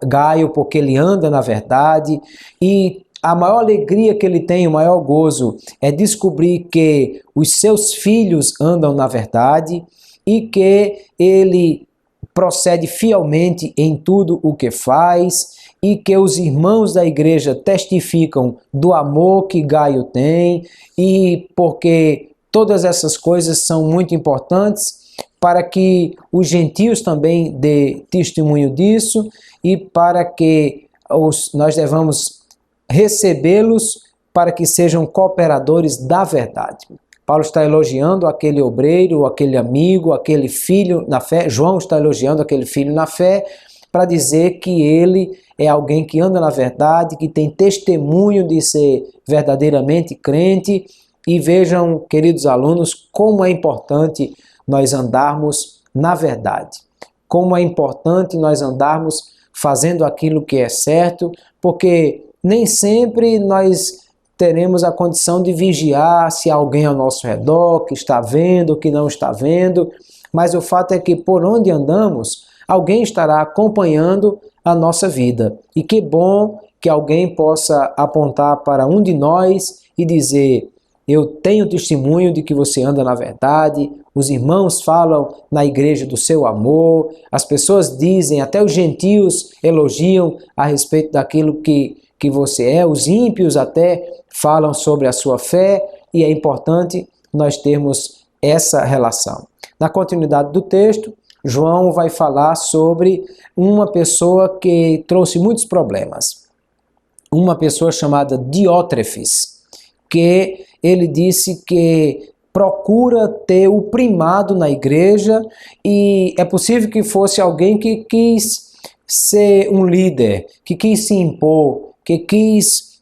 Gaio, porque ele anda na verdade, e a maior alegria que ele tem, o maior gozo, é descobrir que os seus filhos andam na verdade e que ele procede fielmente em tudo o que faz, e que os irmãos da igreja testificam do amor que Gaio tem, e porque Todas essas coisas são muito importantes para que os gentios também dê testemunho disso e para que nós devamos recebê-los para que sejam cooperadores da verdade. Paulo está elogiando aquele obreiro, aquele amigo, aquele filho na fé. João está elogiando aquele filho na fé para dizer que ele é alguém que anda na verdade, que tem testemunho de ser verdadeiramente crente. E vejam, queridos alunos, como é importante nós andarmos na verdade. Como é importante nós andarmos fazendo aquilo que é certo, porque nem sempre nós teremos a condição de vigiar se há alguém ao nosso redor que está vendo, que não está vendo, mas o fato é que por onde andamos, alguém estará acompanhando a nossa vida. E que bom que alguém possa apontar para um de nós e dizer: eu tenho testemunho de que você anda na verdade, os irmãos falam na igreja do seu amor, as pessoas dizem, até os gentios elogiam a respeito daquilo que você é, os ímpios até falam sobre a sua fé, e é importante nós termos essa relação. Na continuidade do texto, João vai falar sobre uma pessoa que trouxe muitos problemas. Uma pessoa chamada Diótrefes, que ele disse que procura ter o primado na igreja, e é possível que fosse alguém que quis ser um líder, que quis se impor, que quis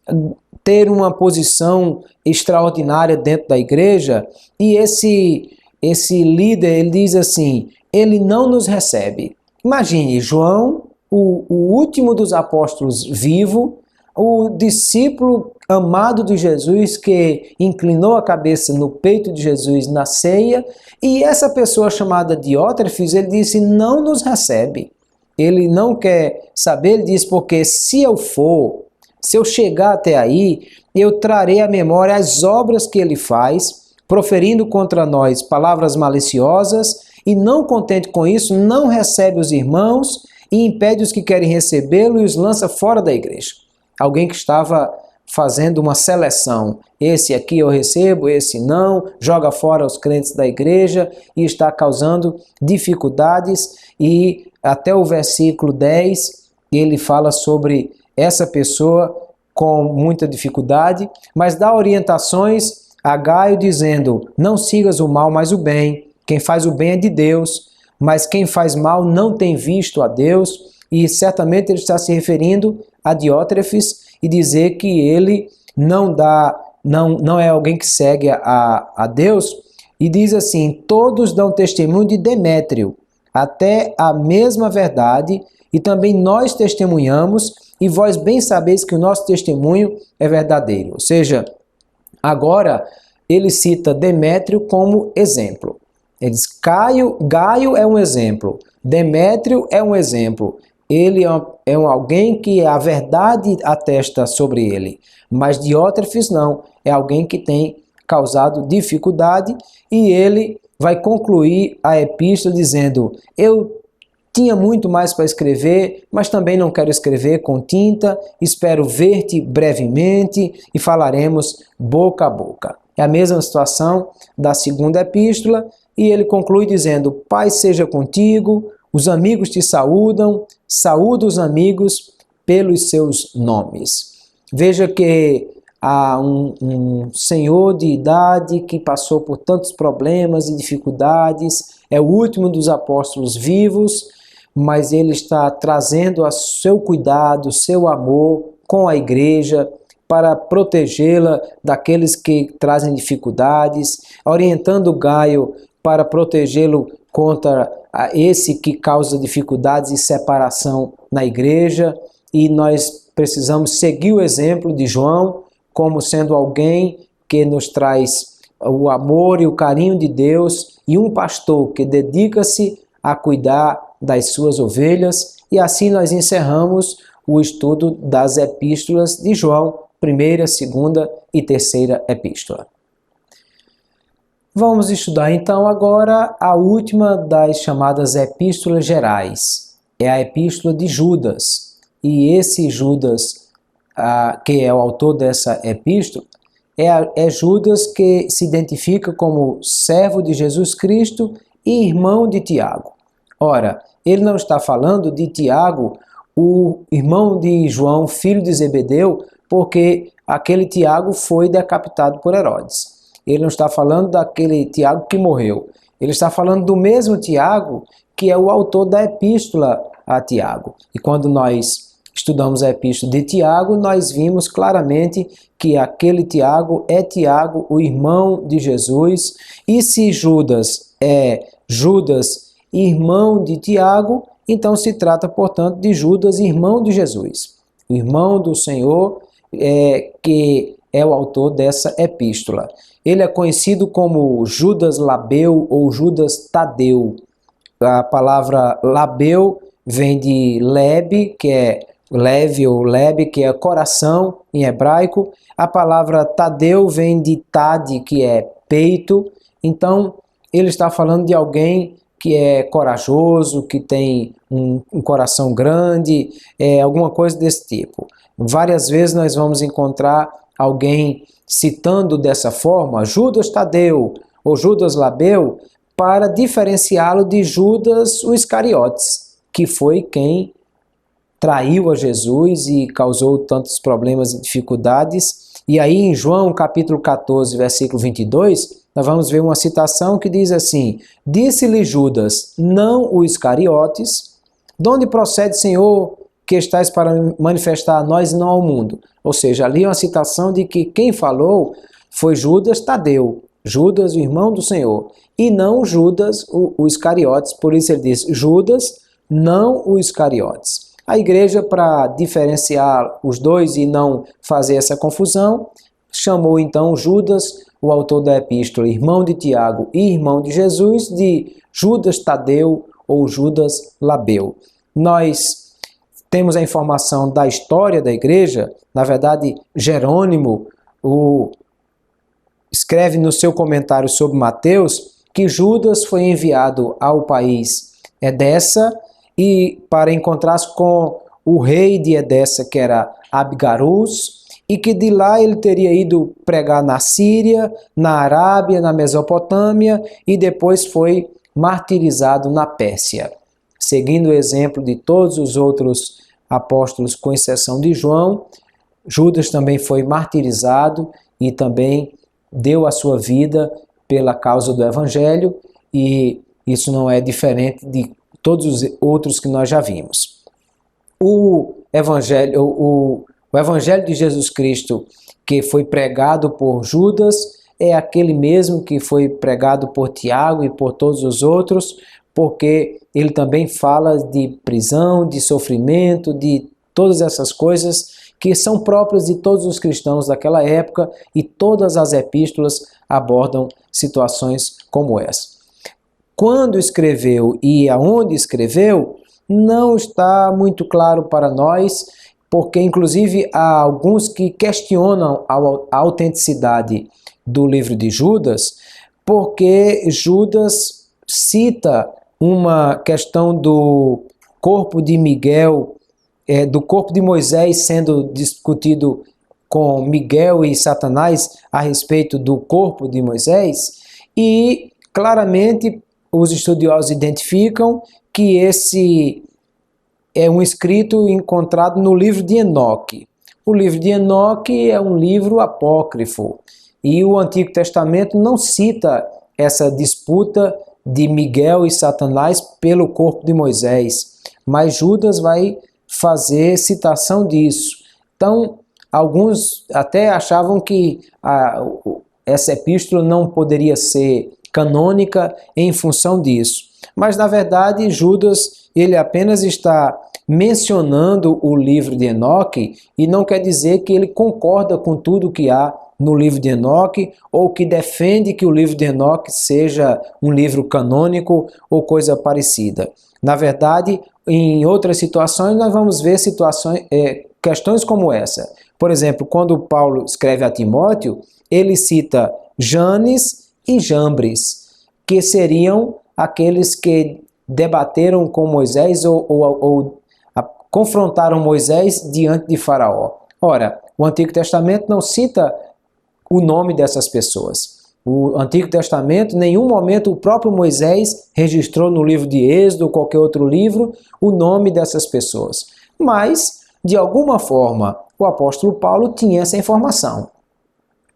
ter uma posição extraordinária dentro da igreja, e esse líder, ele diz assim: ele não nos recebe. Imagine, João, o último dos apóstolos vivo, o discípulo amado de Jesus que inclinou a cabeça no peito de Jesus na ceia, e essa pessoa chamada Diótrefes, ele disse, não nos recebe. Ele não quer saber, ele diz, porque se eu chegar até aí, eu trarei à memória as obras que ele faz, proferindo contra nós palavras maliciosas, e não contente com isso, não recebe os irmãos e impede os que querem recebê-lo e os lança fora da igreja. Alguém que estava fazendo uma seleção, esse aqui eu recebo, esse não, joga fora os crentes da igreja e está causando dificuldades, e até o versículo 10 ele fala sobre essa pessoa com muita dificuldade, mas dá orientações a Gaio dizendo, não sigas o mal, mas o bem, quem faz o bem é de Deus, mas quem faz mal não tem visto a Deus, e certamente ele está se referindo a Diótrefes e dizer que ele não é alguém que segue a Deus, e diz assim, todos dão testemunho de Demétrio, até a mesma verdade, e também nós testemunhamos, e vós bem sabeis que o nosso testemunho é verdadeiro. Ou seja, agora ele cita Demétrio como exemplo. Ele diz, Gaio é um exemplo, Demétrio é um exemplo. Ele é alguém que a verdade atesta sobre ele, mas Diótrefes não, é alguém que tem causado dificuldade, e ele vai concluir a epístola dizendo, eu tinha muito mais para escrever, mas também não quero escrever com tinta, espero ver-te brevemente e falaremos boca a boca. É a mesma situação da segunda epístola, e ele conclui dizendo, paz seja contigo, os amigos te saúdam, saúda os amigos pelos seus nomes. Veja que há um senhor de idade que passou por tantos problemas e dificuldades, é o último dos apóstolos vivos, mas ele está trazendo a seu cuidado, seu amor com a igreja, para protegê-la daqueles que trazem dificuldades, orientando Gaio para protegê-lo contra esse que causa dificuldades e separação na igreja, e nós precisamos seguir o exemplo de João como sendo alguém que nos traz o amor e o carinho de Deus, e um pastor que dedica-se a cuidar das suas ovelhas. E assim nós encerramos o estudo das epístolas de João, primeira, segunda e terceira epístola. Vamos estudar então agora a última das chamadas epístolas gerais, é a epístola de Judas. E esse Judas, que é o autor dessa epístola, é Judas que se identifica como servo de Jesus Cristo e irmão de Tiago. Ora, ele não está falando de Tiago, o irmão de João, filho de Zebedeu, porque aquele Tiago foi decapitado por Herodes. Ele não está falando daquele Tiago que morreu. Ele está falando do mesmo Tiago que é o autor da epístola a Tiago. E quando nós estudamos a epístola de Tiago, nós vimos claramente que aquele Tiago é Tiago, o irmão de Jesus. E se Judas é Judas, irmão de Tiago, então se trata, portanto, de Judas, irmão de Jesus. O irmão do Senhor, que é o autor dessa epístola. Ele é conhecido como Judas Labeu ou Judas Tadeu. A palavra Labeu vem de lebe, que é leve ou lebe, que é coração em hebraico. A palavra Tadeu vem de Tade, que é peito. Então, ele está falando de alguém que é corajoso, que tem um coração grande, alguma coisa desse tipo. Várias vezes nós vamos encontrar alguém citando dessa forma Judas Tadeu ou Judas Labeu para diferenciá-lo de Judas o Iscariotes, que foi quem traiu a Jesus e causou tantos problemas e dificuldades. E aí em João capítulo 14, versículo 22, nós vamos ver uma citação que diz assim: disse-lhe Judas, não o Iscariotes, de onde procede, Senhor, que estais para manifestar a nós e não ao mundo? Ou seja, ali é uma citação de que quem falou foi Judas Tadeu, Judas, o irmão do Senhor, e não Judas, o Iscariotes. Por isso ele diz Judas, não o Iscariotes. A igreja, para diferenciar os dois e não fazer essa confusão, chamou então Judas, o autor da epístola, irmão de Tiago e irmão de Jesus, de Judas Tadeu ou Judas Labeu. Nós temos a informação da história da igreja. Na verdade, Jerônimo escreve no seu comentário sobre Mateus que Judas foi enviado ao país Edessa e para encontrar-se com o rei de Edessa, que era Abgarus, e que de lá ele teria ido pregar na Síria, na Arábia, na Mesopotâmia e depois foi martirizado na Pérsia. Seguindo o exemplo de todos os outros apóstolos, com exceção de João, Judas também foi martirizado e também deu a sua vida pela causa do Evangelho, e isso não é diferente de todos os outros que nós já vimos. O Evangelho de Jesus Cristo que foi pregado por Judas é aquele mesmo que foi pregado por Tiago e por todos os outros, porque ele também fala de prisão, de sofrimento, de todas essas coisas que são próprias de todos os cristãos daquela época, e todas as epístolas abordam situações como essa. Quando escreveu e aonde escreveu, não está muito claro para nós, porque inclusive há alguns que questionam a autenticidade do livro de Judas, porque Judas cita uma questão do corpo de Miguel, do corpo de Moisés sendo discutido com Miguel e Satanás a respeito do corpo de Moisés, e claramente os estudiosos identificam que esse é um escrito encontrado no livro de Enoque. O livro de Enoque é um livro apócrifo e o Antigo Testamento não cita essa disputa de Miguel e Satanás pelo corpo de Moisés, mas Judas vai fazer citação disso. Então, alguns até achavam que essa epístola não poderia ser canônica em função disso. Mas, na verdade, Judas ele apenas está mencionando o livro de Enoque e não quer dizer que ele concorda com tudo que há no livro de Enoque ou que defende que o livro de Enoque seja um livro canônico ou coisa parecida. Na verdade, em outras situações, nós vamos ver questões como essa. Por exemplo, quando Paulo escreve a Timóteo, ele cita Janes e Jambres, que seriam aqueles que debateram com Moisés ou confrontaram Moisés diante de Faraó. Ora, o Antigo Testamento não cita o nome dessas pessoas. O Antigo Testamento, em nenhum momento o próprio Moisés registrou no livro de Êxodo ou qualquer outro livro o nome dessas pessoas. Mas, de alguma forma, o apóstolo Paulo tinha essa informação.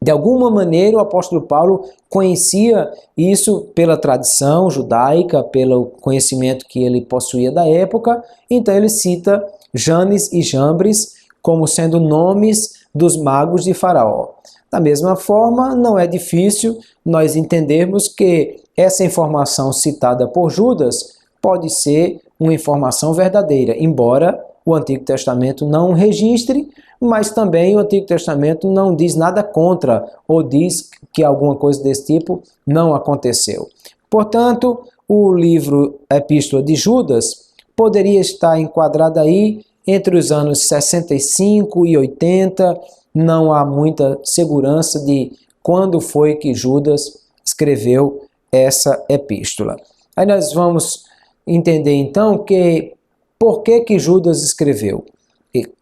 De alguma maneira, o apóstolo Paulo conhecia isso pela tradição judaica, pelo conhecimento que ele possuía da época, então ele cita Janes e Jambres como sendo nomes dos magos de Faraó. Da mesma forma, não é difícil nós entendermos que essa informação citada por Judas pode ser uma informação verdadeira, embora o Antigo Testamento não registre, mas também o Antigo Testamento não diz nada contra ou diz que alguma coisa desse tipo não aconteceu. Portanto, o livro Epístola de Judas poderia estar enquadrado aí entre os anos 65 e 80, não há muita segurança de quando foi que Judas escreveu essa epístola. Aí nós vamos entender então que por que Judas escreveu.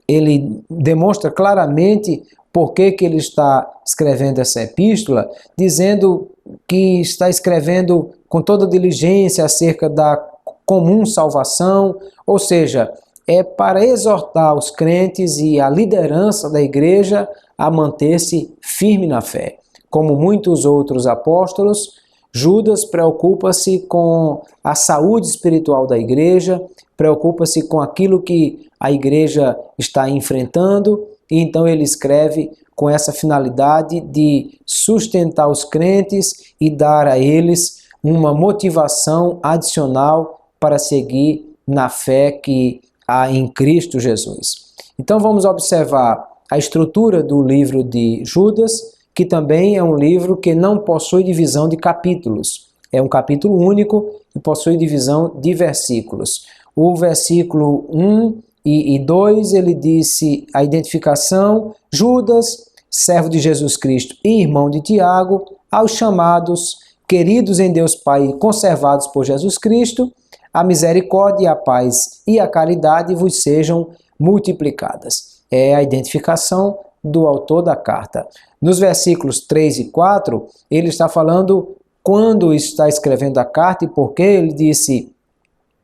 Ele demonstra claramente por que ele está escrevendo essa epístola, dizendo que está escrevendo com toda diligência acerca da comum salvação, ou seja, é para exortar os crentes e a liderança da igreja a manter-se firme na fé. Como muitos outros apóstolos, Judas preocupa-se com a saúde espiritual da igreja, preocupa-se com aquilo que a igreja está enfrentando, e então ele escreve com essa finalidade de sustentar os crentes e dar a eles uma motivação adicional para seguir na fé que há em Cristo Jesus. Então vamos observar a estrutura do livro de Judas, que também é um livro que não possui divisão de capítulos. É um capítulo único e possui divisão de versículos. O versículo 1 e 2, ele disse a identificação: Judas, servo de Jesus Cristo e irmão de Tiago, aos chamados, queridos em Deus Pai, conservados por Jesus Cristo, a misericórdia, a paz e a caridade vos sejam multiplicadas. É a identificação do autor da carta. Nos versículos 3 e 4, ele está falando quando está escrevendo a carta e por que ele disse: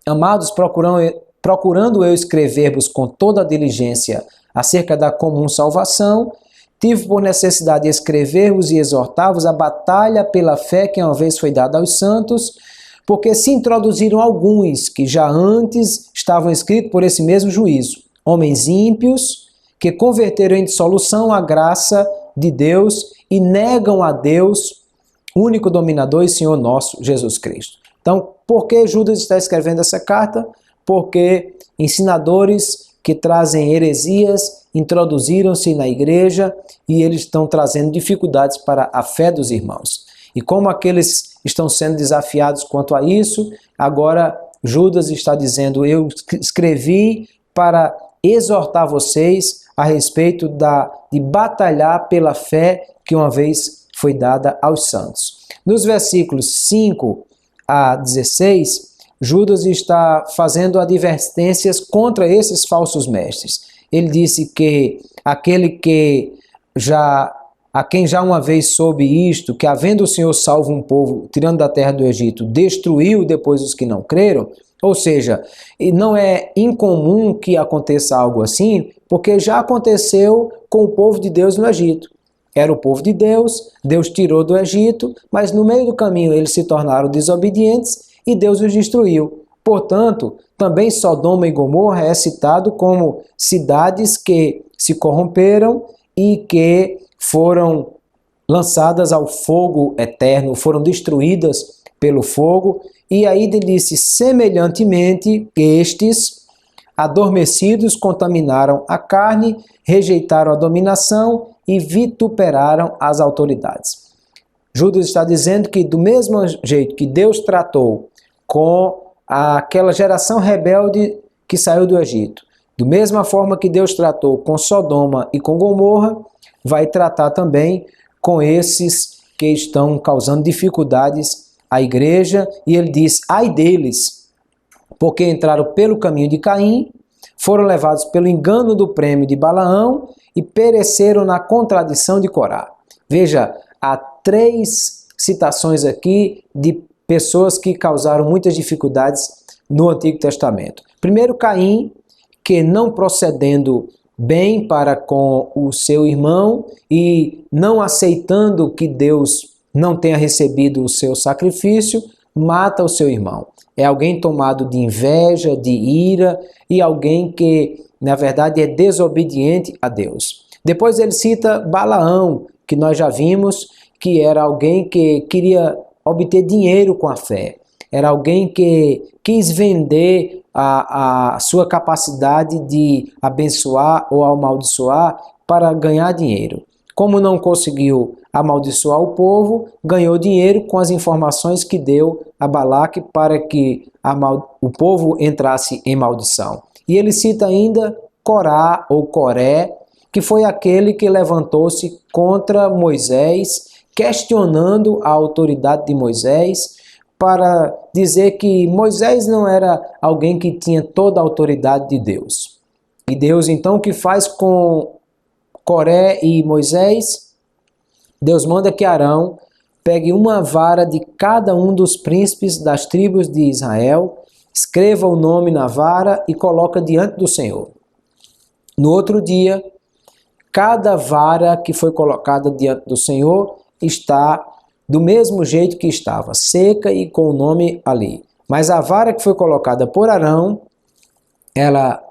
amados, procurando eu escrever-vos com toda a diligência acerca da comum salvação, tive por necessidade de escrever-vos e exortar-vos a batalha pela fé que uma vez foi dada aos santos, porque se introduziram alguns que já antes estavam escritos por esse mesmo juízo, homens ímpios que converteram em dissolução a graça de Deus e negam a Deus, único dominador e Senhor nosso, Jesus Cristo. Então, por que Judas está escrevendo essa carta? Porque ensinadores que trazem heresias introduziram-se na igreja e eles estão trazendo dificuldades para a fé dos irmãos. E como aqueles estão sendo desafiados quanto a isso, agora Judas está dizendo: eu escrevi para exortar vocês a respeito de batalhar pela fé que uma vez foi dada aos santos. Nos versículos 5 a 16, Judas está fazendo advertências contra esses falsos mestres. Ele disse que aquele que a quem já uma vez soube isto, que havendo o Senhor salvo um povo, tirando da terra do Egito, destruiu depois os que não creram, ou seja, não é incomum que aconteça algo assim, porque já aconteceu com o povo de Deus no Egito. Era o povo de Deus, Deus tirou do Egito, mas no meio do caminho eles se tornaram desobedientes e Deus os destruiu. Portanto, também Sodoma e Gomorra é citado como cidades que se corromperam e que foram lançadas ao fogo eterno, foram destruídas pelo fogo. E aí ele disse: semelhantemente, estes, adormecidos, contaminaram a carne, rejeitaram a dominação e vituperaram as autoridades. Judas está dizendo que do mesmo jeito que Deus tratou com aquela geração rebelde que saiu do Egito, da mesma forma que Deus tratou com Sodoma e com Gomorra, vai tratar também com esses que estão causando dificuldades à igreja. E ele diz: ai deles, porque entraram pelo caminho de Caim, foram levados pelo engano do prêmio de Balaão e pereceram na contradição de Corá. Veja, há 3 citações aqui de pessoas que causaram muitas dificuldades no Antigo Testamento. Primeiro, Caim, que não procedendo bem para com o seu irmão e não aceitando que Deus não tenha recebido o seu sacrifício, mata o seu irmão. É alguém tomado de inveja, de ira e alguém que, na verdade, é desobediente a Deus. Depois ele cita Balaão, que nós já vimos que era alguém que queria obter dinheiro com a fé. Era alguém que quis vender a sua capacidade de abençoar ou amaldiçoar para ganhar dinheiro. Como não conseguiu amaldiçoar o povo, ganhou dinheiro com as informações que deu a Balaque para que o povo entrasse em maldição. E ele cita ainda Corá ou Coré, que foi aquele que levantou-se contra Moisés, questionando a autoridade de Moisés, para dizer que Moisés não era alguém que tinha toda a autoridade de Deus. E Deus então o que faz com Coré e Moisés? Deus manda que Arão pegue uma vara de cada um dos príncipes das tribos de Israel, escreva o nome na vara e coloca diante do Senhor. No outro dia, cada vara que foi colocada diante do Senhor está do mesmo jeito que estava, seca e com o nome ali. Mas a vara que foi colocada por Arão, ela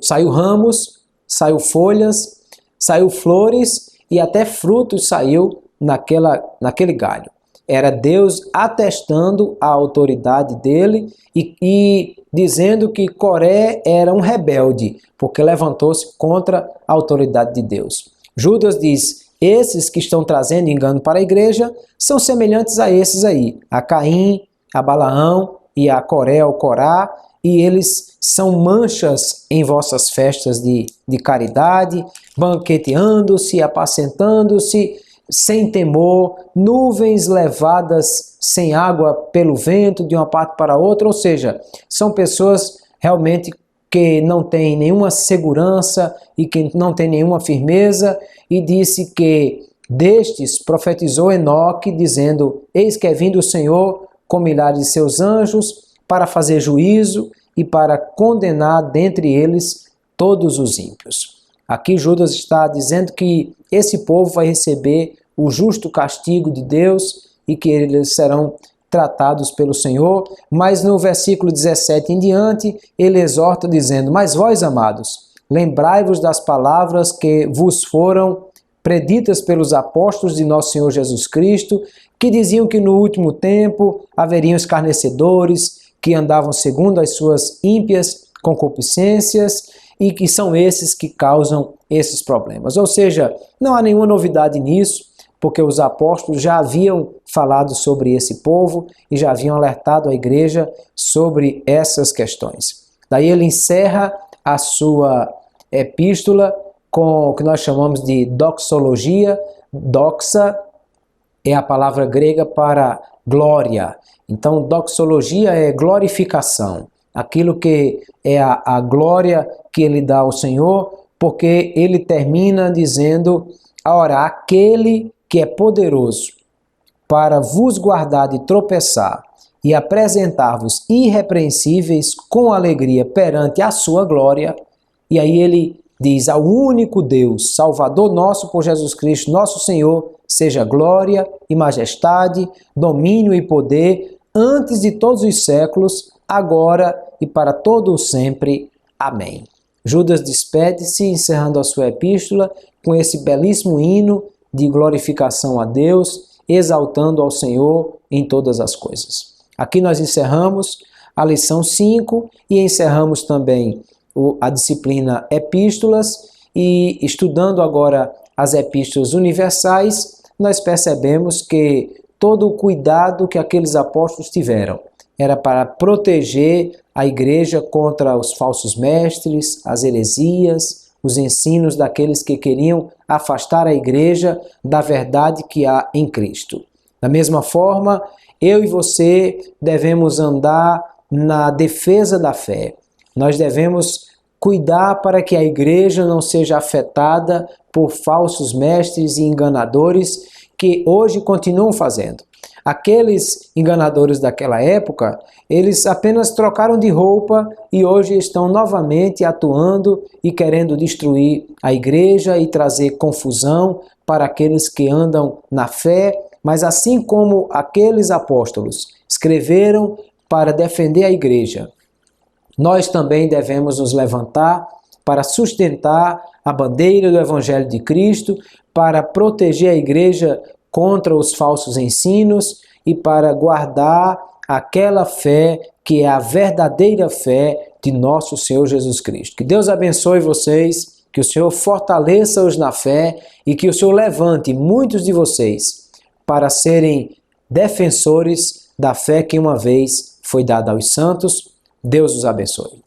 saiu ramos, saiu folhas, saiu flores e até frutos saiu naquele galho. Era Deus atestando a autoridade dele e dizendo que Coré era um rebelde, porque levantou-se contra a autoridade de Deus. Judas diz: esses que estão trazendo engano para a igreja são semelhantes a esses aí, a Caim, a Balaão e a Coré ou Corá, e eles são manchas em vossas festas de caridade, banqueteando-se, apacentando-se, sem temor, nuvens levadas sem água pelo vento de uma parte para outra, ou seja, são pessoas realmente que não têm nenhuma segurança e que não têm nenhuma firmeza, e disse que destes profetizou Enoque, dizendo: eis que é vindo o Senhor com milhares de seus anjos para fazer juízo e para condenar dentre eles todos os ímpios. Aqui Judas está dizendo que esse povo vai receber o justo castigo de Deus e que eles serão tratados pelo Senhor, mas no versículo 17 em diante, ele exorta dizendo: mas vós, amados, lembrai-vos das palavras que vos foram preditas pelos apóstolos de nosso Senhor Jesus Cristo, que diziam que no último tempo haveriam escarnecedores, que andavam segundo as suas ímpias concupiscências, e que são esses que causam esses problemas. Ou seja, não há nenhuma novidade nisso, porque os apóstolos já haviam falado sobre esse povo e já haviam alertado a igreja sobre essas questões. Daí ele encerra a sua epístola com o que nós chamamos de doxologia. Doxa é a palavra grega para glória. Então, doxologia é glorificação, aquilo que é a glória que ele dá ao Senhor, porque ele termina dizendo: ora, aquele que é poderoso para vos guardar de tropeçar e apresentar-vos irrepreensíveis com alegria perante a sua glória. E aí ele diz: ao único Deus, Salvador nosso por Jesus Cristo, nosso Senhor, seja glória e majestade, domínio e poder, antes de todos os séculos, agora e para todo o sempre. Amém. Judas despede-se, encerrando a sua epístola com esse belíssimo hino de glorificação a Deus, exaltando ao Senhor em todas as coisas. Aqui nós encerramos a lição 5 e encerramos também a disciplina Epístolas, e estudando agora as Epístolas Universais, nós percebemos que todo o cuidado que aqueles apóstolos tiveram era para proteger a igreja contra os falsos mestres, as heresias, os ensinos daqueles que queriam afastar a igreja da verdade que há em Cristo. Da mesma forma, eu e você devemos andar na defesa da fé. Nós devemos cuidar para que a igreja não seja afetada por falsos mestres e enganadores que hoje continuam fazendo. Aqueles enganadores daquela época, eles apenas trocaram de roupa e hoje estão novamente atuando e querendo destruir a igreja e trazer confusão para aqueles que andam na fé, mas assim como aqueles apóstolos escreveram para defender a igreja, nós também devemos nos levantar para sustentar a bandeira do Evangelho de Cristo, para proteger a igreja contra os falsos ensinos e para guardar aquela fé que é a verdadeira fé de nosso Senhor Jesus Cristo. Que Deus abençoe vocês, que o Senhor fortaleça-os na fé e que o Senhor levante muitos de vocês para serem defensores da fé que uma vez foi dada aos santos. Deus os abençoe.